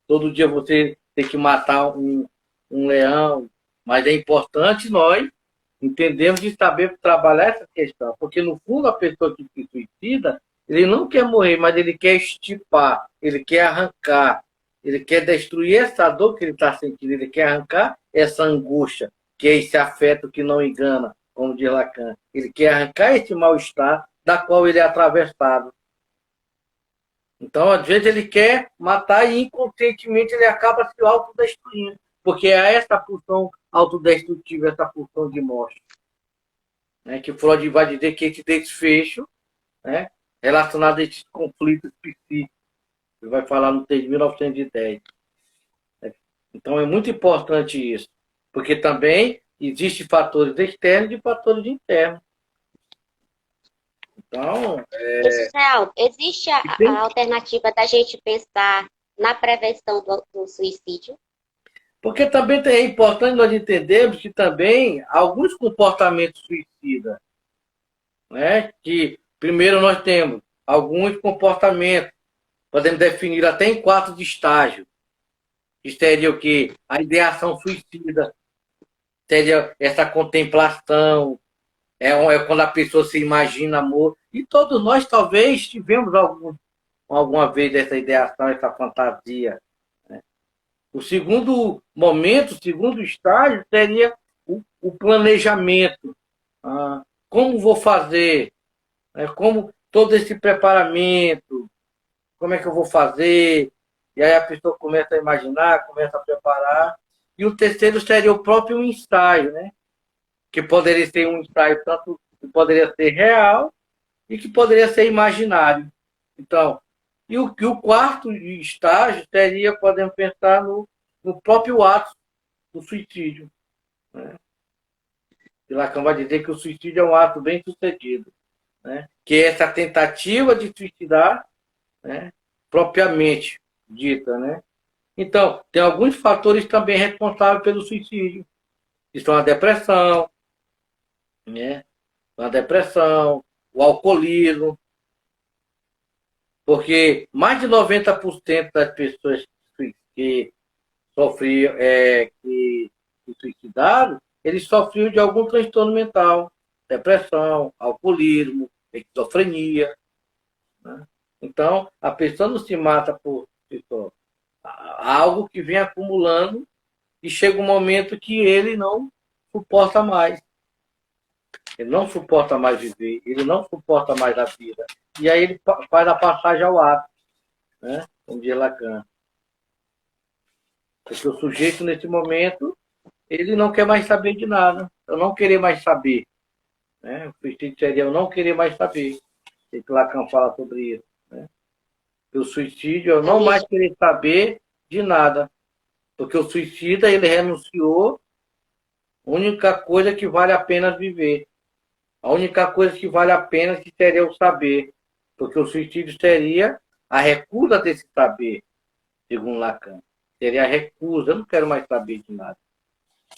Todo dia você tem que matar um leão, mas é importante nós entendermos e saber trabalhar essa questão, porque no fundo a pessoa que se suicida, ele não quer morrer, mas ele quer extirpar, ele quer arrancar, ele quer destruir essa dor que ele está sentindo, ele quer arrancar essa angústia, que é esse afeto que não engana, como diz Lacan. Ele quer arrancar esse mal-estar da qual ele é atravessado. Então, às vezes, ele quer matar e inconscientemente ele acaba se autodestruindo, porque é essa pulsão autodestrutiva, essa pulsão de morte, né? Que Freud vai dizer que esse desfecho, né, relacionado a esses conflitos psíquicos, ele vai falar no texto de 1910. Então, é muito importante isso, porque também existem fatores externos e fatores internos. Então, Israel, existe a alternativa da gente pensar na prevenção do suicídio? porque também é importante nós entendermos que também alguns comportamentos suicidas, né, que primeiro nós temos alguns comportamentos, podemos definir até em 4 estágios, que seria o quê? A ideação suicida, seria essa contemplação, é quando a pessoa se imagina amor, e todos nós talvez tivemos alguma vez essa ideação, essa fantasia. O segundo momento, o segundo estágio seria o planejamento. Como vou fazer? Como todo esse preparamento, como é que eu vou fazer? E aí a pessoa começa a imaginar, começa a preparar. E o terceiro seria o próprio ensaio, né? Que poderia ser um ensaio tanto que poderia ser real e que poderia ser imaginário. Então, e o quarto estágio seria, podemos pensar no próprio ato do suicídio, né? E Lacan vai dizer que o suicídio é um ato bem sucedido, né? Que é essa tentativa de suicidar, né, propriamente dita, né? Então, tem alguns fatores também responsáveis pelo suicídio, que são a depressão, né? O alcoolismo, porque mais de 90% das pessoas que sofriam, que se suicidaram, eles sofriam de algum transtorno mental, depressão, alcoolismo, esquizofrenia, né? Então, a pessoa não se mata por si só. Algo que vem acumulando e chega um momento que ele não suporta mais. Ele não suporta mais viver, ele não suporta mais a vida. E aí ele faz a passagem ao ato, né? Como diz Lacan. Porque o sujeito, nesse momento, ele não quer mais saber de nada. Eu não querer mais saber, né? O suicídio seria eu não querer mais saber. O que Lacan fala sobre isso, né? O suicídio é eu não mais querer saber de nada. Porque o suicida, ele renunciou a única coisa que vale a pena viver. A única coisa que vale a pena que seria o saber. Porque o suicídio seria a recusa desse saber, segundo Lacan. Seria a recusa, eu não quero mais saber de nada,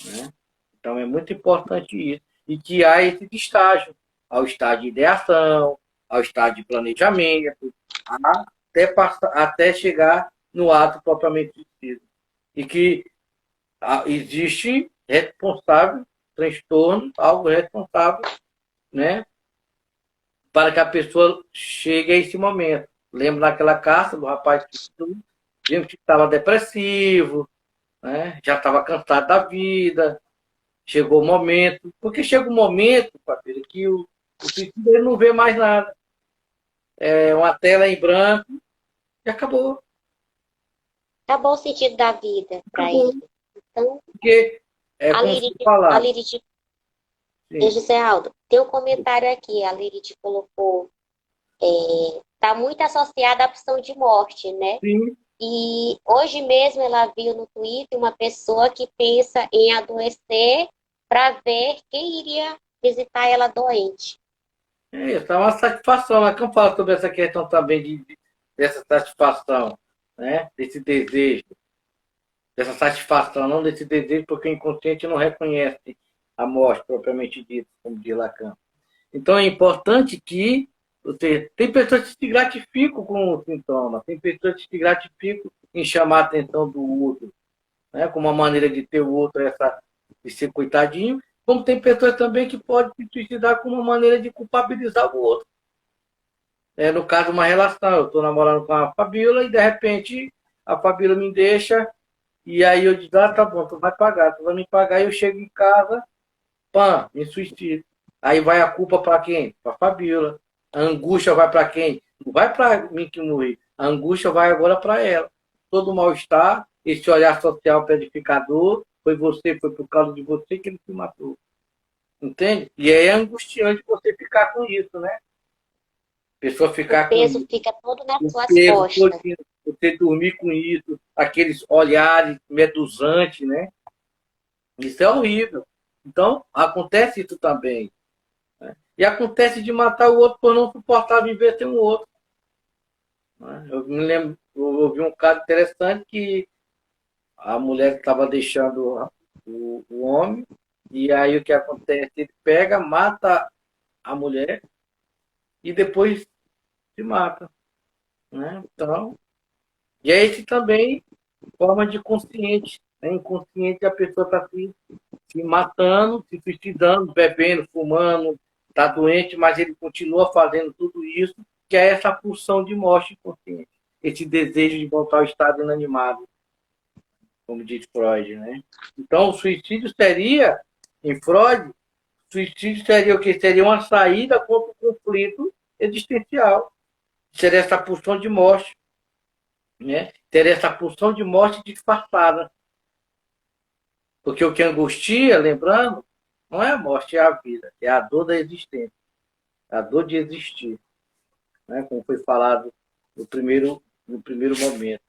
né? Então é muito importante isso. E que há esse estágio. Ao estágio de ideação, ao estágio de planejamento, até chegar no ato propriamente dito. E que existe responsável, transtorno, algo responsável, né, para que a pessoa chegue a esse momento. Lembro daquela carta do rapaz que estava depressivo, né, já estava cansado da vida, chegou o momento, porque chega um momento, Patrícia, que o suicídio ele não vê mais nada. É uma tela em branco e acabou. Acabou o sentido da vida para ele. Então, Porque a Lirite, José Aldo, tem um comentário aqui, a Lirite colocou, está muito associada à opção de morte, né? Sim. E hoje mesmo ela viu no Twitter uma pessoa que pensa em adoecer para ver quem iria visitar ela doente. Isso é uma satisfação. Lacan fala sobre essa questão também dessa satisfação, né? Desse desejo, dessa satisfação, não desse desejo, porque o inconsciente não reconhece a morte propriamente dita, como diz Lacan. Então é importante que Ou seja, tem pessoas que se gratificam com o sintoma, tem pessoas que se gratificam em chamar a atenção do outro, né? Como uma maneira de ter o outro, de ser coitadinho, como tem pessoas também que podem se suicidar como uma maneira de culpabilizar o outro. No caso, uma relação, eu estou namorando com a Fabíola e de repente a Fabíola me deixa e aí eu digo, tá bom, tu vai me pagar e eu chego em casa, pã, me suicido. Aí vai a culpa para quem? Para a Fabíola. A angústia vai para quem? Não vai para mim que morri. A angústia vai agora para ela. Todo mal-estar, esse olhar social planificador, foi por causa de você que ele se matou. Entende? E aí é angustiante você ficar com isso, né? A pessoa ficar O com peso isso. fica todo nas O suas peso costas. todo, você dormir com isso, aqueles olhares meduzantes, né? Isso é horrível. Então, acontece isso também. Né? E acontece de matar o outro por não suportar viver sem o outro. Né? Eu me lembro, eu ouvi um caso interessante que a mulher estava deixando o homem, e aí o que acontece? Ele pega, mata a mulher e depois se mata. Né? Então, e é esse também forma de consciente. Né? Inconsciente a pessoa está se matando, se suicidando, bebendo, fumando, está doente, mas ele continua fazendo tudo isso, que é essa pulsão de morte inconsciente. Esse desejo de voltar ao estado inanimado, como diz Freud. Né? Então, o suicídio seria, em Freud, suicídio seria o que? Seria uma saída contra o conflito existencial. Seria essa pulsão de morte. Né? Teria essa pulsão de morte disfarçada. Porque o que angustia, lembrando, não é a morte, é a vida, é a dor da existência, é a dor de existir, né? Como foi falado no primeiro momento.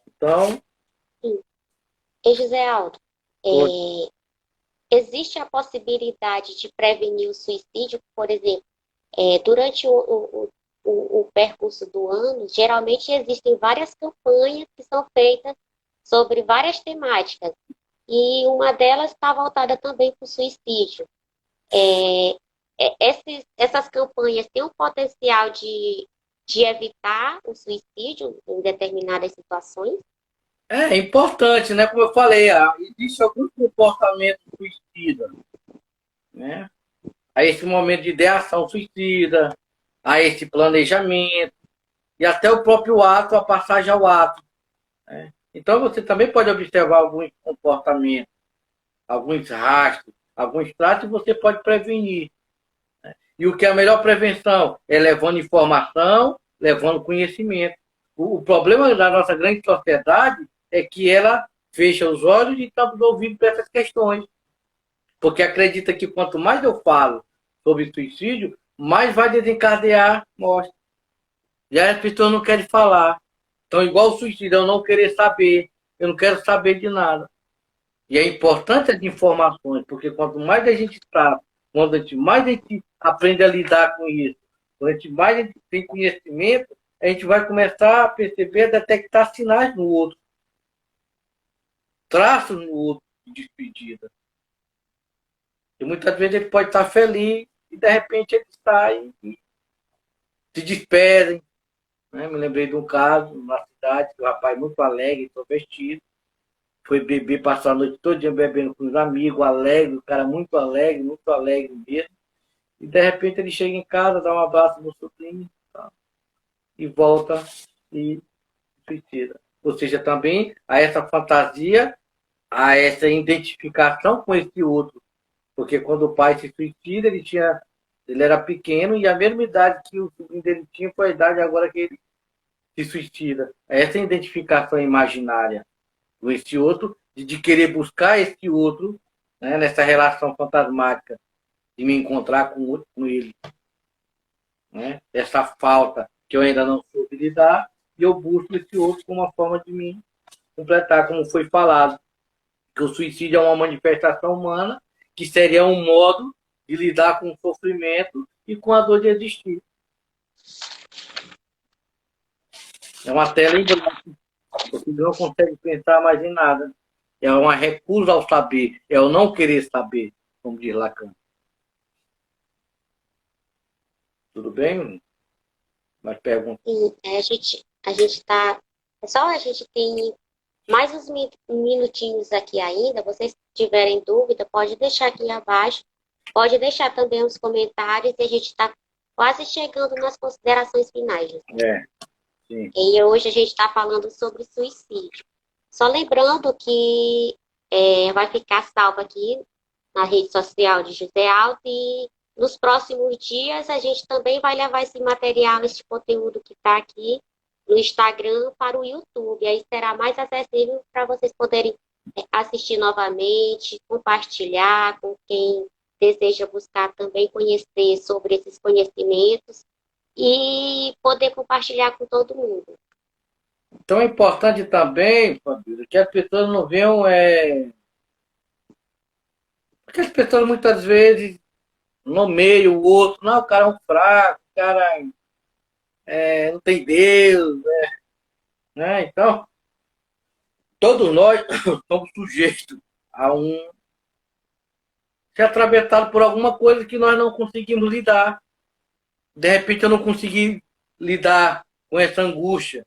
Então, Sim. E José Aldo, é, existe a possibilidade de prevenir o suicídio, por exemplo, durante o percurso do ano, geralmente existem várias campanhas que são feitas sobre várias temáticas, e uma delas está voltada também para o suicídio. Essas campanhas têm um potencial de evitar o suicídio em determinadas situações? é importante, né? Como eu falei, existe algum comportamento suicida, né? A esse momento de ideação suicida, a esse planejamento, e até o próprio ato, a passagem ao ato. Né? Então, você também pode observar alguns comportamentos, alguns rastros, alguns traços, e você pode prevenir. E o que é a melhor prevenção? É levando informação, levando conhecimento. O problema da nossa grande sociedade é que ela fecha os olhos e tapa os ouvidos para essas questões. Porque acredita que quanto mais eu falo sobre suicídio, mais vai desencadear morte. E aí as pessoas não querem falar. Então, igual o suicídio, eu não querer saber. Eu não quero saber de nada. E é importante as informações, porque quanto mais a gente sabe, quando mais a gente aprende a lidar com isso, quanto mais a gente tem conhecimento, a gente vai começar a perceber, a detectar sinais no outro, traços no outro de despedida. E muitas vezes ele pode estar feliz e de repente ele sai e se despedem. Né? Me lembrei de um caso na cidade, que o rapaz muito alegre, introvertido, foi beber, passar a noite todo dia bebendo com os amigos, alegre, o cara muito alegre mesmo. E de repente ele chega em casa, dá um abraço no sobrinho, tá? E volta e suicida. Ou seja, também a essa fantasia, a essa identificação com esse outro. Porque quando o pai se suicida, ele era pequeno e a mesma idade que o sobrinho dele tinha foi a idade agora que ele se suicida. Essa identificação imaginária com esse outro, de querer buscar esse outro, né, nessa relação fantasmática, de me encontrar com ele. Né? Essa falta que eu ainda não soube lidar, e eu busco esse outro como uma forma de me completar, como foi falado. Que o suicídio é uma manifestação humana, que seria um modo de lidar com o sofrimento e com a dor de existir. É uma tela em branco. Você não consegue pensar mais em nada. É uma recusa ao saber. É o não querer saber, como diz Lacan. Tudo bem? Mais perguntas? Sim, a gente tá. Pessoal, a gente tem mais uns minutinhos aqui ainda. Vocês tiverem dúvida, pode deixar aqui abaixo. Pode deixar também os comentários e a gente está quase chegando nas considerações finais. É, sim. E hoje a gente está falando sobre suicídio. Só lembrando que vai ficar salvo aqui na rede social de José Alto e nos próximos dias a gente também vai levar esse material, esse conteúdo que está aqui no Instagram para o YouTube. Aí será mais acessível para vocês poderem assistir novamente, compartilhar com quem deseja buscar também conhecer sobre esses conhecimentos e poder compartilhar com todo mundo. Então é importante também, Fabíola, que as pessoas não venham. Porque as pessoas muitas vezes nomeiam o outro. Não, o cara é um fraco, o cara não tem Deus. Né? Então, todos nós somos sujeitos a ser atravessado por alguma coisa que nós não conseguimos lidar. De repente eu não consegui lidar com essa angústia,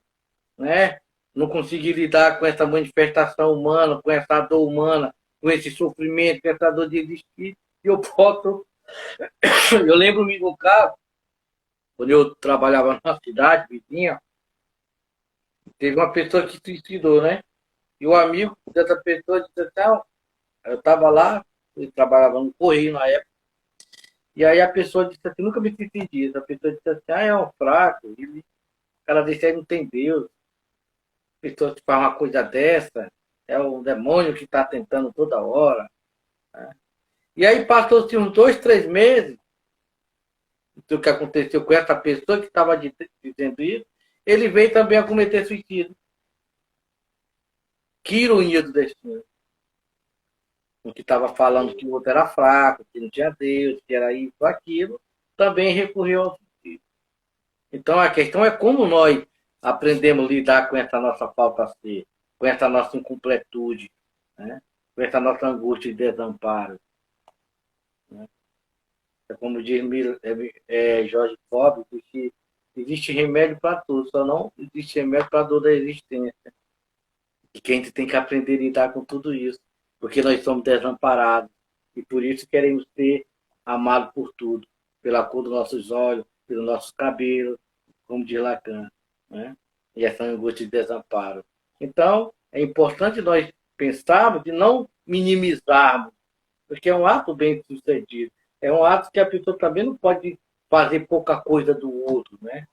né? Não consegui lidar com essa manifestação humana, com essa dor humana, com esse sofrimento, com essa dor de existir. E eu posso. Eu lembro-me do caso, quando eu trabalhava numa cidade vizinha, teve uma pessoa que se suicidou, né? E o amigo dessa pessoa disse assim, eu estava lá, eu trabalhava no Correio na época, e aí a pessoa disse assim, nunca me esqueci disso, a pessoa disse assim, é um fraco, o cara desse aí não tem Deus, a pessoa que faz uma coisa dessa, é o demônio que está tentando toda hora. Né? E aí passou-se uns 2, 3 meses, o que aconteceu com essa pessoa que estava dizendo isso, ele veio também a cometer suicídio. Que ironia do destino. O que estava falando que o outro era fraco, que não tinha Deus, que era isso, aquilo, também recorreu ao suicídio. Então a questão é como nós aprendemos a lidar com essa nossa falta de ser, com essa nossa incompletude, né? Com essa nossa angústia e desamparo. Né? É como diz Jorge Forbes, que existe remédio para tudo, só não existe remédio para a dor da existência. E que a gente tem que aprender a lidar com tudo isso, porque nós somos desamparados e por isso queremos ser amados por tudo, pela cor dos nossos olhos, pelos nossos cabelos, como diz Lacan, né? E essa angústia de desamparo. Então, é importante nós pensarmos de não minimizarmos, porque é um ato bem sucedido. É um ato que a pessoa também não pode fazer pouca coisa do outro, né?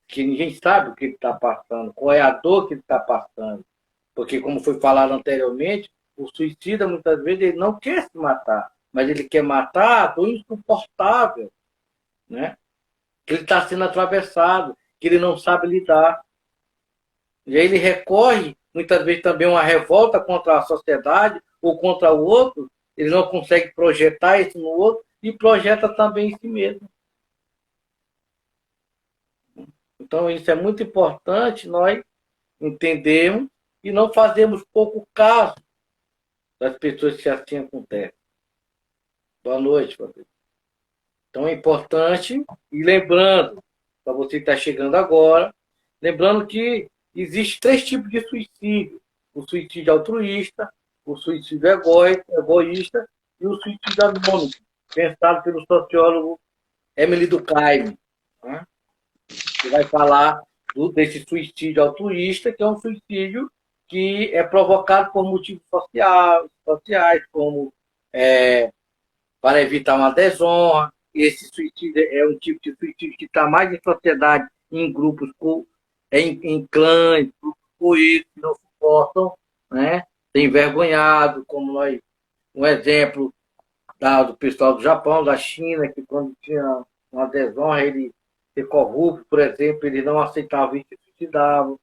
Que ninguém sabe o que ele está passando, qual é a dor que ele está passando. Porque, como foi falado anteriormente, o suicida, muitas vezes, ele não quer se matar, mas ele quer matar a dor insuportável, né? Que ele está sendo atravessado, que ele não sabe lidar. E aí ele recorre, muitas vezes, também a uma revolta contra a sociedade ou contra o outro, ele não consegue projetar isso no outro e projeta também em si mesmo. Então, isso é muito importante nós entendermos e não fazermos pouco caso das pessoas que assim acontecem. Boa noite, Fabrício. Então, é importante, e lembrando, para você que está chegando agora, lembrando que existe 3 tipos de suicídio. O suicídio altruísta, o suicídio egoísta e o suicídio anônimo, pensado pelo sociólogo Emily Durkheim. Né? Que vai falar desse suicídio altruísta, que é um suicídio que é provocado por motivos sociais como para evitar uma desonra. Esse suicídio é um tipo de suicídio que está mais em sociedade, em grupos, em clãs, grupos coesos que não suportam, né? Tem envergonhado, como nós, um exemplo do pessoal do Japão, da China, que quando tinha uma desonra, ele ser corrupto, por exemplo, ele não aceitava isso e se suicidava.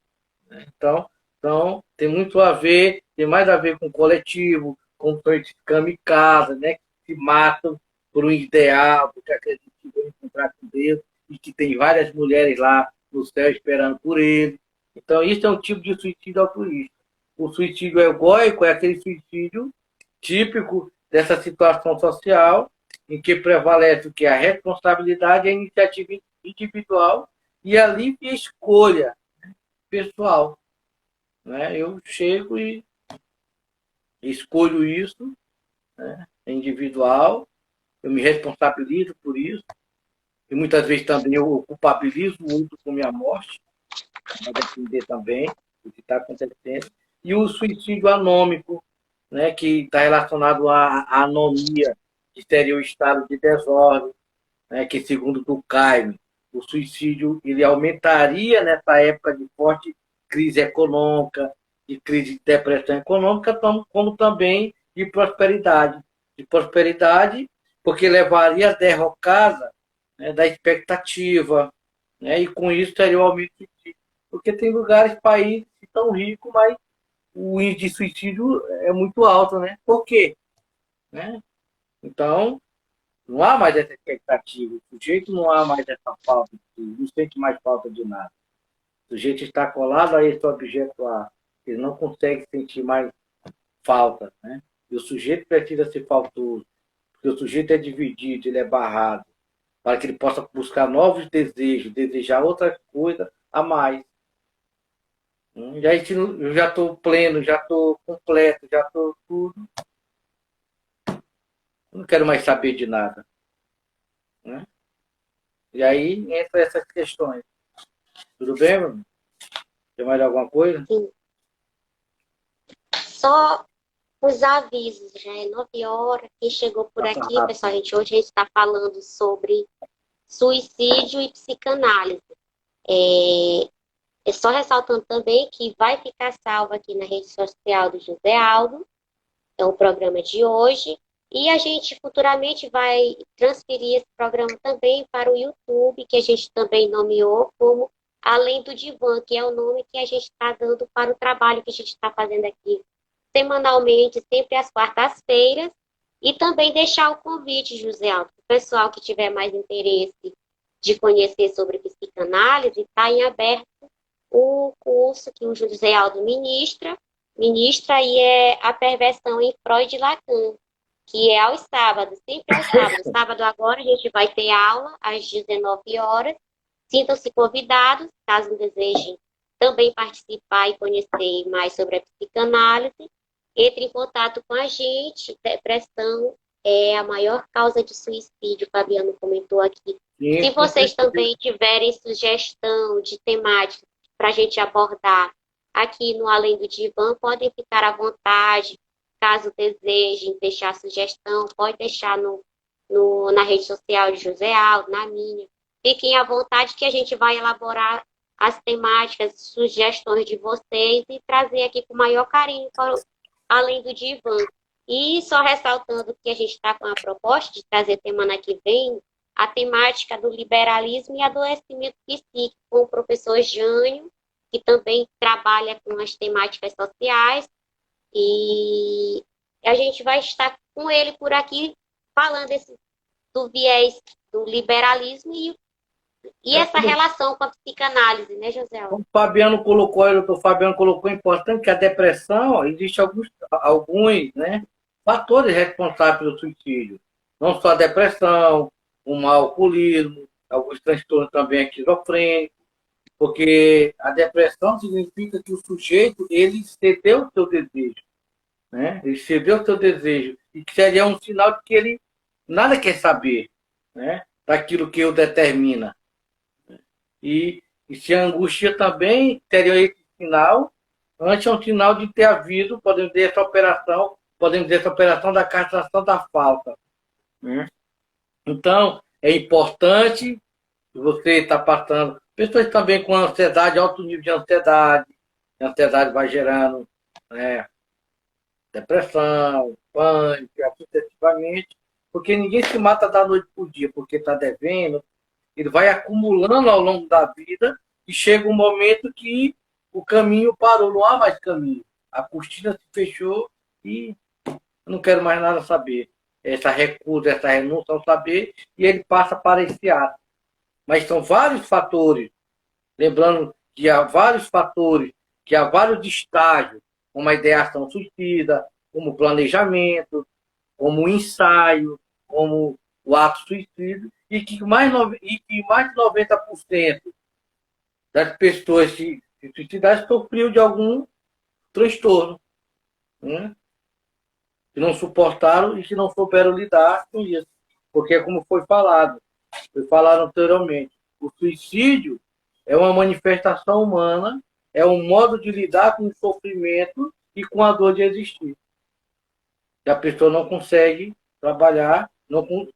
Né? Então, tem muito a ver, tem mais a ver com o coletivo, com esses kamikazes, né? Que se matam por um ideal, porque acreditam que vão encontrar com Deus e que tem várias mulheres lá no céu esperando por ele. Então, isso é um tipo de suicídio altruísta. O suicídio egóico é aquele suicídio típico dessa situação social em que prevalece o que? A responsabilidade, a iniciativa individual e a livre escolha pessoal. Né? Eu chego e escolho isso, né? É individual, eu me responsabilizo por isso, e muitas vezes também eu culpabilizo o outro com minha morte, para defender também o que está acontecendo. E o suicídio anômico, né, que está relacionado à anomia, que seria o estado de desordem, né, que segundo Durkheim, o suicídio ele aumentaria nessa época de forte crise econômica, de crise de depressão econômica, como também de prosperidade. De prosperidade, porque levaria à derrocada, né, da expectativa, né, e com isso teria o aumento de suicídio. Porque tem lugares, países que estão ricos, mas o índice de suicídio é muito alto, né? Por quê? Né? Então, não há mais essa expectativa. O sujeito não há mais essa falta, não sente mais falta de nada. O sujeito está colado a esse objeto A. Ele não consegue sentir mais falta, né? E o sujeito precisa ser faltoso, porque o sujeito é dividido, ele é barrado, para que ele possa buscar novos desejos, desejar outras coisas a mais. Eu já estou pleno, já estou completo, já estou tudo. Não quero mais saber de nada. Né? E aí entra essas questões. Tudo bem, meu amigo? Tem mais alguma coisa? Sim. Só os avisos, já é 9 horas. Quem chegou por aqui, pessoal, hoje a gente está falando sobre suicídio e psicanálise. É só ressaltando também que vai ficar salvo aqui na rede social do José Aldo, é o programa de hoje, e a gente futuramente vai transferir esse programa também para o YouTube, que a gente também nomeou como Além do Divã, que é o nome que a gente está dando para o trabalho que a gente está fazendo aqui semanalmente, sempre às quartas-feiras, e também deixar o convite, José Aldo, para o pessoal que tiver mais interesse de conhecer sobre psicanálise, está em aberto o curso que o José Aldo ministra e é a perversão em Freud e Lacan, que é aos sábados, sempre aos sábados. Sábado agora a gente vai ter aula às 19 horas. Sintam-se convidados, caso desejem também participar e conhecer mais sobre a psicanálise. Entre em contato com a gente. Depressão é a maior causa de suicídio, o Fabiano comentou aqui. Sim, se vocês também tiverem sugestão de temática para a gente abordar aqui no Além do Divã, podem ficar à vontade. Caso desejem deixar sugestão, pode deixar na rede social de José Aldo, na minha. Fiquem à vontade que a gente vai elaborar as temáticas, sugestões de vocês e trazer aqui com o maior carinho para Além do Divã. E só ressaltando que a gente está com a proposta de trazer semana que vem a temática do liberalismo e adoecimento psíquico com o professor Jânio, que também trabalha com as temáticas sociais, e a gente vai estar com ele por aqui falando do viés do liberalismo e essa relação com a psicanálise, né, José? O Fabiano colocou, o doutor Fabiano colocou importante que a depressão, existe alguns, né, fatores responsáveis pelo suicídio. Não só a depressão, o mau alcoolismo, alguns transtornos também esquizofrênicos, porque a depressão significa que o sujeito, ele cedeu o seu desejo, né? Ele cedeu o seu desejo, e que seria um sinal de que ele nada quer saber, né, daquilo que o determina. E se a angústia também teria esse sinal, antes é um sinal de ter havido, podemos dizer essa operação da castração da falta. Né? Então, é importante você estar passando, pessoas também com ansiedade, alto nível de ansiedade, a ansiedade vai gerando, né, depressão, pânico, assim sucessivamente, porque ninguém se mata da noite para o dia, porque está devendo, ele vai acumulando ao longo da vida e chega um momento que o caminho parou, não há mais caminho. A cortina se fechou e eu não quero mais nada saber. Essa recusa, essa renúncia ao saber, e ele passa para esse ato. Mas são vários fatores, lembrando que há vários fatores, que há vários estágios, como a ideação suicida, como planejamento, como ensaio, como o ato suicídio e que mais de 90% das pessoas que se suicidaram sofriam de algum transtorno, né? Que não suportaram e que não souberam lidar com isso. Porque, como foi falado anteriormente, o suicídio é uma manifestação humana, é um modo de lidar com o sofrimento e com a dor de existir. E a pessoa não consegue trabalhar,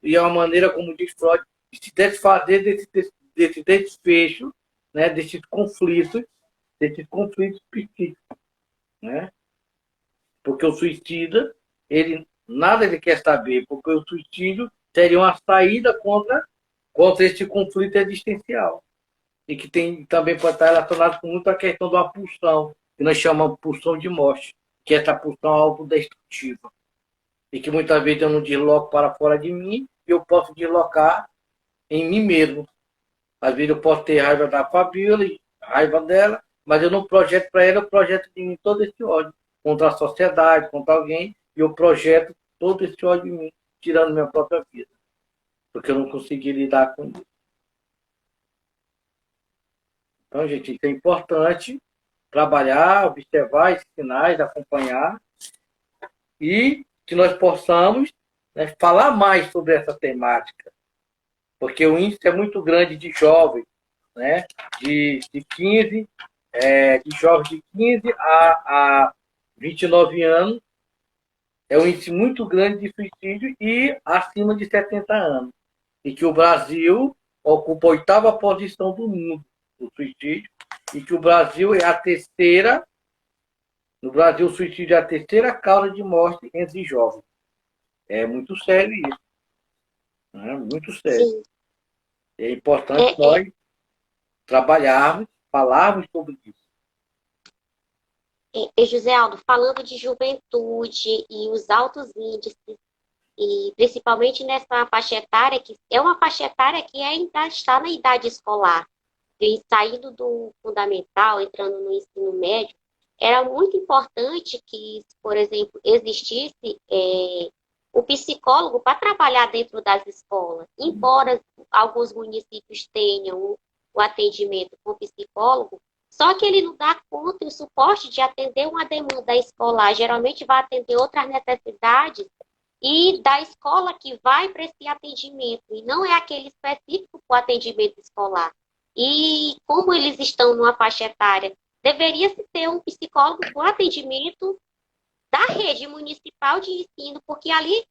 e é uma maneira, como diz Freud, de se desfazer desse desfecho, né, desses conflitos psíquicos, né? Porque o suicida, nada ele quer saber, porque o suicídio seria uma saída contra esse conflito existencial. E que também pode estar relacionado com muito a questão de uma pulsão, que nós chamamos de pulsão de morte, que é essa pulsão autodestrutiva. E que muitas vezes eu não desloco para fora de mim, e eu posso deslocar em mim mesmo. Às vezes eu posso ter raiva da Fabiola, raiva dela, mas eu não projeto para ela, eu projeto de mim todo esse ódio contra a sociedade, contra alguém, e eu projeto todo esse ódio em mim, tirando minha própria vida. Porque eu não consegui lidar com isso. Então, gente, isso é importante trabalhar, observar esses sinais, acompanhar e que nós possamos, né, falar mais sobre essa temática. Porque o índice é muito grande de jovens, né, de jovens de 15 a 29 anos, é um índice muito grande de suicídio e acima de 70 anos. E que o Brasil ocupa a 8ª posição do mundo no suicídio, e que o Brasil é a terceira, no Brasil o suicídio é a terceira causa de morte entre jovens. É muito sério isso. Né? Muito sério. Sim. É importante nós trabalharmos, falarmos sobre isso. José Aldo, falando de juventude e os altos índices, e principalmente nessa faixa etária, que é uma faixa etária que ainda está na idade escolar, e saindo do fundamental, entrando no ensino médio, era muito importante que, por exemplo, existisse o psicólogo para trabalhar dentro das escolas. Embora alguns municípios tenham o atendimento com psicólogo, só que ele não dá conta e o suporte de atender uma demanda escolar. Geralmente vai atender outras necessidades e da escola que vai para esse atendimento, e não é aquele específico para o atendimento escolar. E como eles estão numa faixa etária, deveria-se ter um psicólogo com atendimento da rede municipal de ensino, porque ali,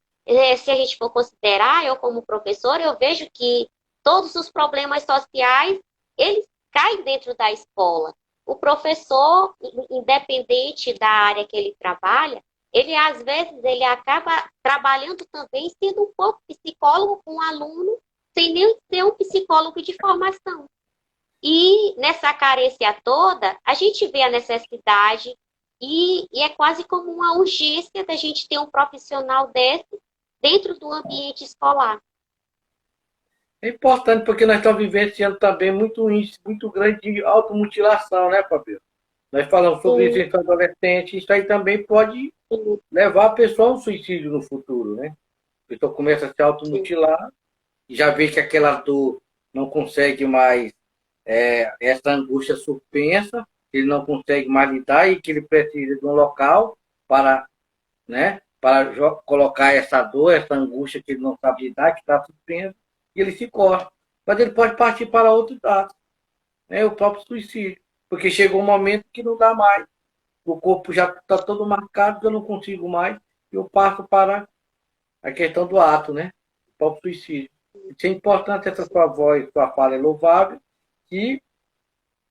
se a gente for considerar, eu como professora, eu vejo que todos os problemas sociais, eles caem dentro da escola. O professor, independente da área que ele trabalha, ele às vezes ele acaba trabalhando também sendo um pouco psicólogo com o aluno, sem nem ser um psicólogo de formação. E nessa carência toda, a gente vê a necessidade e é quase como uma urgência da gente ter um profissional desse dentro do ambiente escolar. É importante porque nós estamos vivenciando também muito índice muito grande de automutilação, né, Fabio? Nós falamos sobre isso em adolescente, isso aí também pode levar a pessoa ao suicídio no futuro, né? A pessoa começa a se automutilar, já vê que aquela dor não consegue mais, essa angústia suspensa, ele não consegue mais lidar e que ele precisa de um local para, né, para colocar essa dor, essa angústia que ele não sabe lidar, que está suspensa, e ele se corta. Mas ele pode partir para outros dados, né, o próprio suicídio, porque chegou um momento que não dá mais. O corpo já está todo marcado, eu não consigo mais, e eu passo para a questão do ato, né, o próprio suicídio. Isso é importante, essa sua voz, sua fala é louvável, que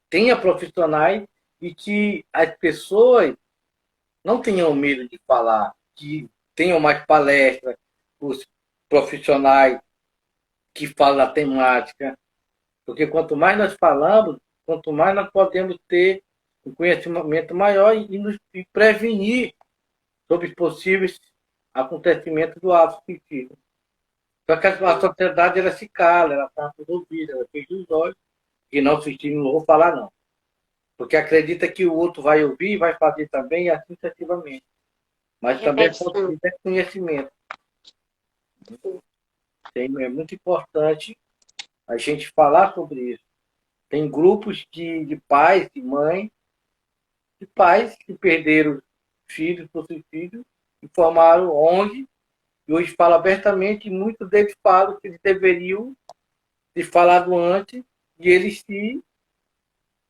tenha profissionais e que as pessoas não tenham medo de falar, que tenham mais palestras, os profissionais que falam da temática, porque quanto mais nós falamos, quanto mais nós podemos ter um conhecimento maior e prevenir sobre os possíveis acontecimentos do ato suicídio. Só que a sociedade ela se cala, ela está por ouvido, ela fecha os olhos, e não suicídio, não vou falar não. Porque acredita que o outro vai ouvir, vai fazer também, e assim sucessivamente. Mas também é conhecimento. É muito importante a gente falar sobre isso. Tem grupos de pais, de pais que perderam filhos, possíveis, e formaram ONG, e hoje fala abertamente, e muitos deles falam que eles deveriam ter falado antes, e eles se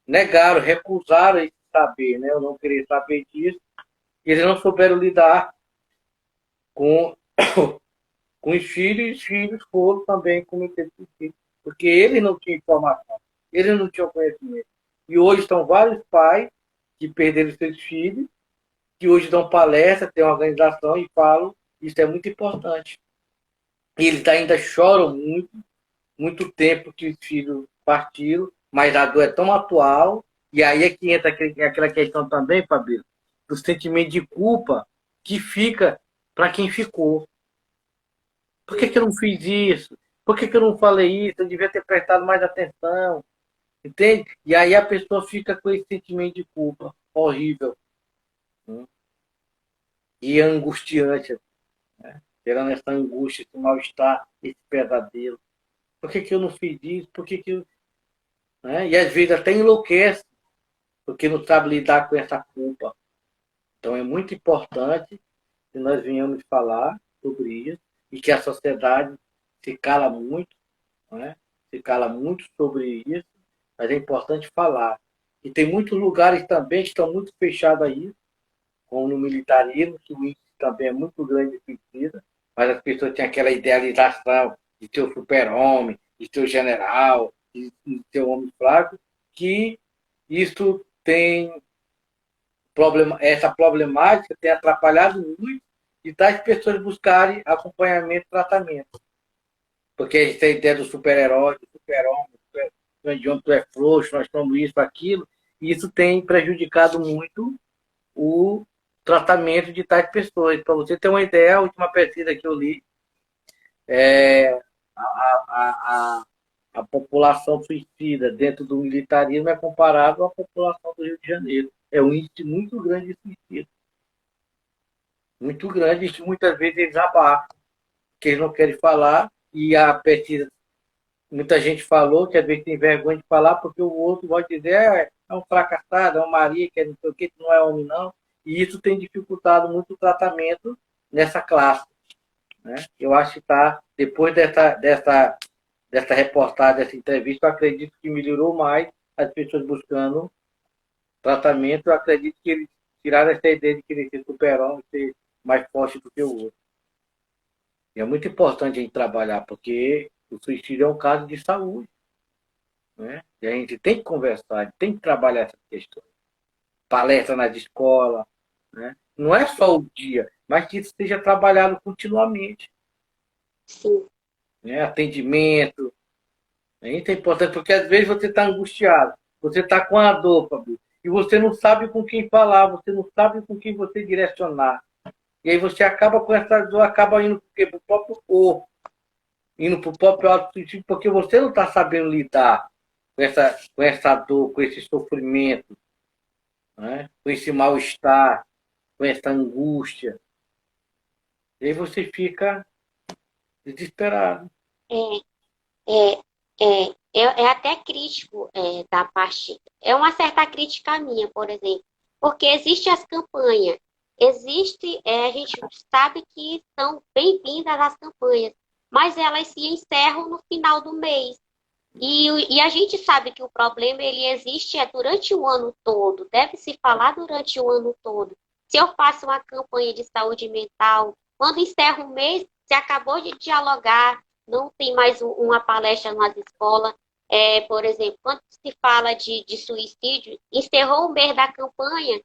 negaram, recusaram esse saber, né? Eu não queria saber disso, e eles não souberam lidar com, com os filhos, e os filhos foram também cometer suicídio, porque eles não tinham informação, eles não tinham conhecimento. E hoje estão vários pais que perderam seus filhos, que hoje dão palestra, tem uma organização e falam, isso é muito importante. E eles ainda choram muito, muito tempo que os filhos partiram, mas a dor é tão atual, e aí é que entra aquela questão também, Fabíola, do sentimento de culpa que fica para quem ficou. Por que eu não fiz isso? Por que eu não falei isso? Eu devia ter prestado mais atenção. Entende? E aí a pessoa fica com esse sentimento de culpa horrível, né? E angustiante, né? Gerando essa angústia, esse mal-estar, esse pesadelo. Por que eu não fiz isso? Por que eu... Né? E às vezes até enlouquece, porque não sabe lidar com essa culpa. Então é muito importante que nós venhamos falar sobre isso e que a sociedade se cala muito, né? Se cala muito sobre isso, mas é importante falar. E tem muitos lugares também que estão muito fechados a isso, como no militarismo, que o índice também é muito grande de suicida, mas as pessoas têm aquela idealização de ter o super-homem, de ter o general, de ter o homem fraco, que isso tem essa problemática tem atrapalhado muito e tais pessoas buscarem acompanhamento e tratamento. Porque essa ideia do super-herói, do super-homem, de onde tu é frouxo, nós somos isso, aquilo, e isso tem prejudicado muito o tratamento de tais pessoas. Para você ter uma ideia, a última pesquisa que eu li, a população suicida dentro do militarismo é comparado à população do Rio de Janeiro. É um índice muito grande de suicídio. Muito grande, e muitas vezes eles abafam, que eles não querem falar, e a pesquisa, muita gente falou que às vezes tem vergonha de falar, porque o outro vai dizer, é um fracassado, é um Maria, que é não sei o que não é homem não, e isso tem dificultado muito o tratamento nessa classe, né? Eu acho que está, depois dessa reportagem, dessa entrevista, eu acredito que melhorou mais as pessoas buscando tratamento. Eu acredito que eles tiraram essa ideia de querer ser super-homem, ser mais forte do que o outro. E é muito importante a gente trabalhar, porque o suicídio é um caso de saúde, né? E a gente tem que conversar, tem que trabalhar essas questões. Palestra nas escolas, né? Não é só o dia, mas que isso seja trabalhado continuamente. Sim. Né? Atendimento. Isso é importante, porque às vezes você está angustiado, você está com a dor, Fabio, e você não sabe com quem falar, você não sabe com quem você direcionar. E aí você acaba com essa dor, acaba indo para o próprio corpo, indo para o próprio auto-suicídio, porque você não está sabendo lidar com essa dor, com esse sofrimento, né? Com esse mal-estar, com essa angústia. E aí você fica desesperado. É, é até crítico da parte. É uma certa crítica minha, por exemplo, porque existem as campanhas, a gente sabe que são bem-vindas as campanhas, mas elas se encerram no final do mês. E a gente sabe que o problema ele existe durante o ano todo, deve se falar durante o ano todo. Se eu faço uma campanha de saúde mental, quando encerra o mês, se acabou de dialogar, não tem mais uma palestra nas escolas. Por exemplo, quando se fala de suicídio, encerrou o mês da campanha,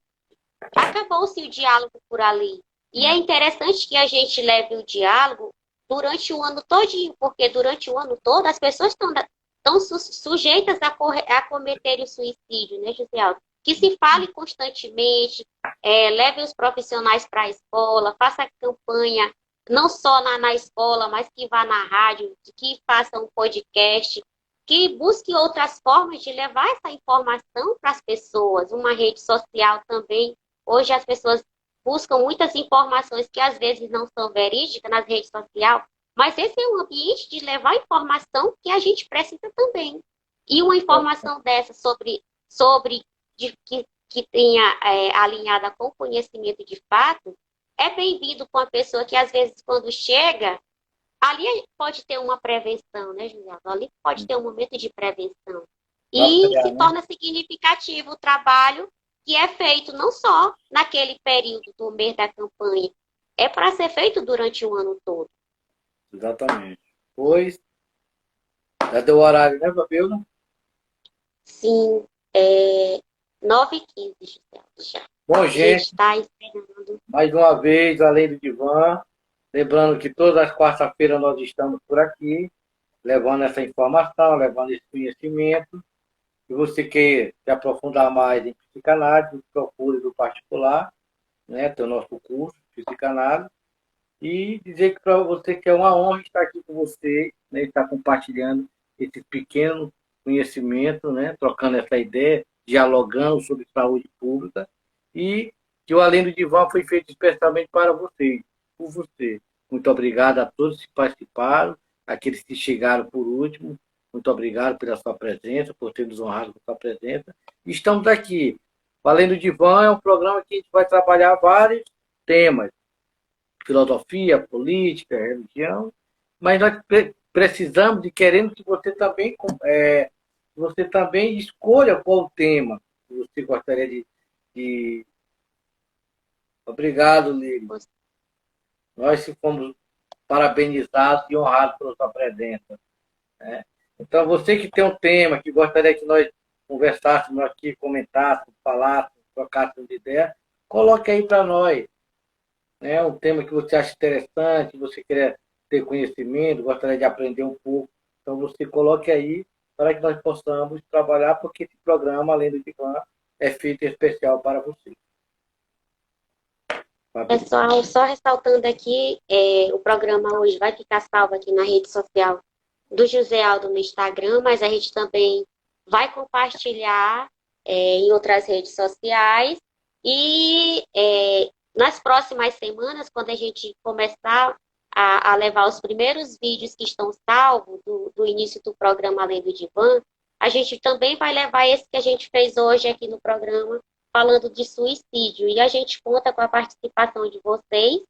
acabou-se o diálogo por ali. E é interessante que a gente leve o diálogo durante o ano todinho, porque durante o ano todo as pessoas estão sujeitas a cometer o suicídio, né, José Aldo? Que se fale constantemente, leve os profissionais para a escola, faça campanha, não só na escola, mas que vá na rádio, que faça um podcast, que busque outras formas de levar essa informação para as pessoas, uma rede social também. Hoje as pessoas buscam muitas informações que às vezes não são verídicas nas redes sociais, Mas esse é um ambiente de levar informação que a gente precisa também. E uma informação dessa que tenha alinhada com conhecimento de fato, é bem-vindo com a pessoa que, às vezes, quando chega, ali pode ter uma prevenção, né, José? Ali pode ter um momento de prevenção. E se torna significativo o trabalho que é feito não só naquele período do mês da campanha, é para ser feito durante o ano todo. Exatamente. Pois, já deu o horário, né, Fabiola? Sim, 9h15, José. Já. Bom, A gente gente, está esperando. mais uma vez, além do divã, lembrando que todas as quartas-feiras nós estamos por aqui, levando essa informação, levando esse conhecimento. Se você quer se aprofundar mais em psicanálise, procure do particular, né? Tem o nosso curso de psicanálise. E dizer que para você que é uma honra estar aqui com você, né? Estar compartilhando esse pequeno conhecimento, né? Trocando essa ideia, dialogando sobre saúde pública. E que o Além do Divã foi feito especialmente para você, por você. Muito obrigado a todos que participaram, aqueles que chegaram por último. Muito obrigado pela sua presença, por ter nos honrado com a sua presença. Estamos aqui. O Além do Divã é um programa que a gente vai trabalhar vários temas. Filosofia, política, religião. Mas nós precisamos e queremos que você também escolha qual o tema que você gostaria de... Obrigado, Lírio. Nós fomos parabenizados e honrados pela sua presença, né? Então, você que tem um tema, que gostaria que nós conversássemos aqui, comentássemos, falássemos, trocássemos de ideia, coloque aí para nós, né? Um tema que você acha interessante, você quer ter conhecimento, gostaria de aprender um pouco. Então, você coloque aí para que nós possamos trabalhar, porque esse programa, além do Divã, é feito especial para você. Pessoal, só ressaltando aqui, o programa hoje vai ficar salvo aqui na rede social do José Aldo no Instagram, mas a gente também vai compartilhar em outras redes sociais. E nas próximas semanas, quando a gente começar a levar os primeiros vídeos que estão salvos do início do programa Além do Divã, a gente também vai levar esse que a gente fez hoje aqui no programa, falando de suicídio. E a gente conta com a participação de vocês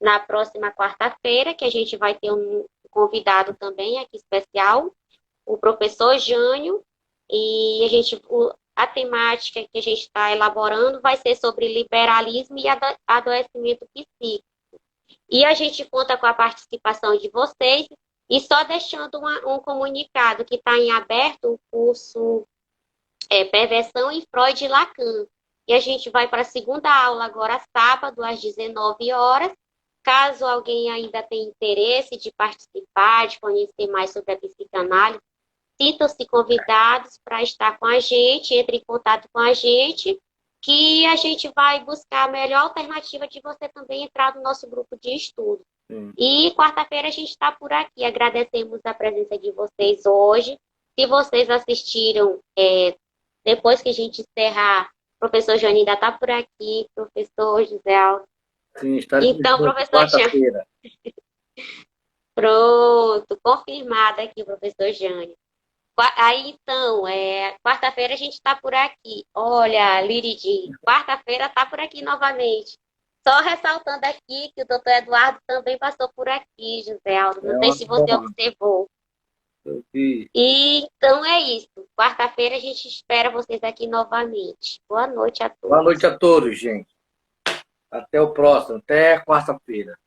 na próxima quarta-feira, que a gente vai ter um convidado também aqui especial, o professor Jânio, e a temática que a gente está elaborando vai ser sobre liberalismo e adoecimento psíquico. E a gente conta com a participação de vocês, e só deixando um comunicado que está em aberto o curso Perversão em Freud e Lacan. E a gente vai para a segunda aula agora, sábado, às 19 horas. Caso alguém ainda tenha interesse de participar, de conhecer mais sobre a psicanálise, sintam-se convidados para estar com a gente, entre em contato com a gente, que a gente vai buscar a melhor alternativa de você também entrar no nosso grupo de estudo. E quarta-feira a gente está por aqui. Agradecemos a presença de vocês hoje. Se vocês assistiram, depois que a gente encerrar, o professor Johnny ainda está por aqui, professor José Aldo. Sim, está então, professor quarta-feira. Pronto, confirmado aqui, professor Jânio. Aí, então, quarta-feira a gente está por aqui. Olha, Liridi, quarta-feira está por aqui novamente. Só ressaltando aqui que o doutor Eduardo também passou por aqui, José Aldo. Não sei se você observou. E então é isso. Quarta-feira a gente espera vocês aqui novamente. Boa noite a todos. Boa noite a todos, gente. Até o próximo. Até quarta-feira.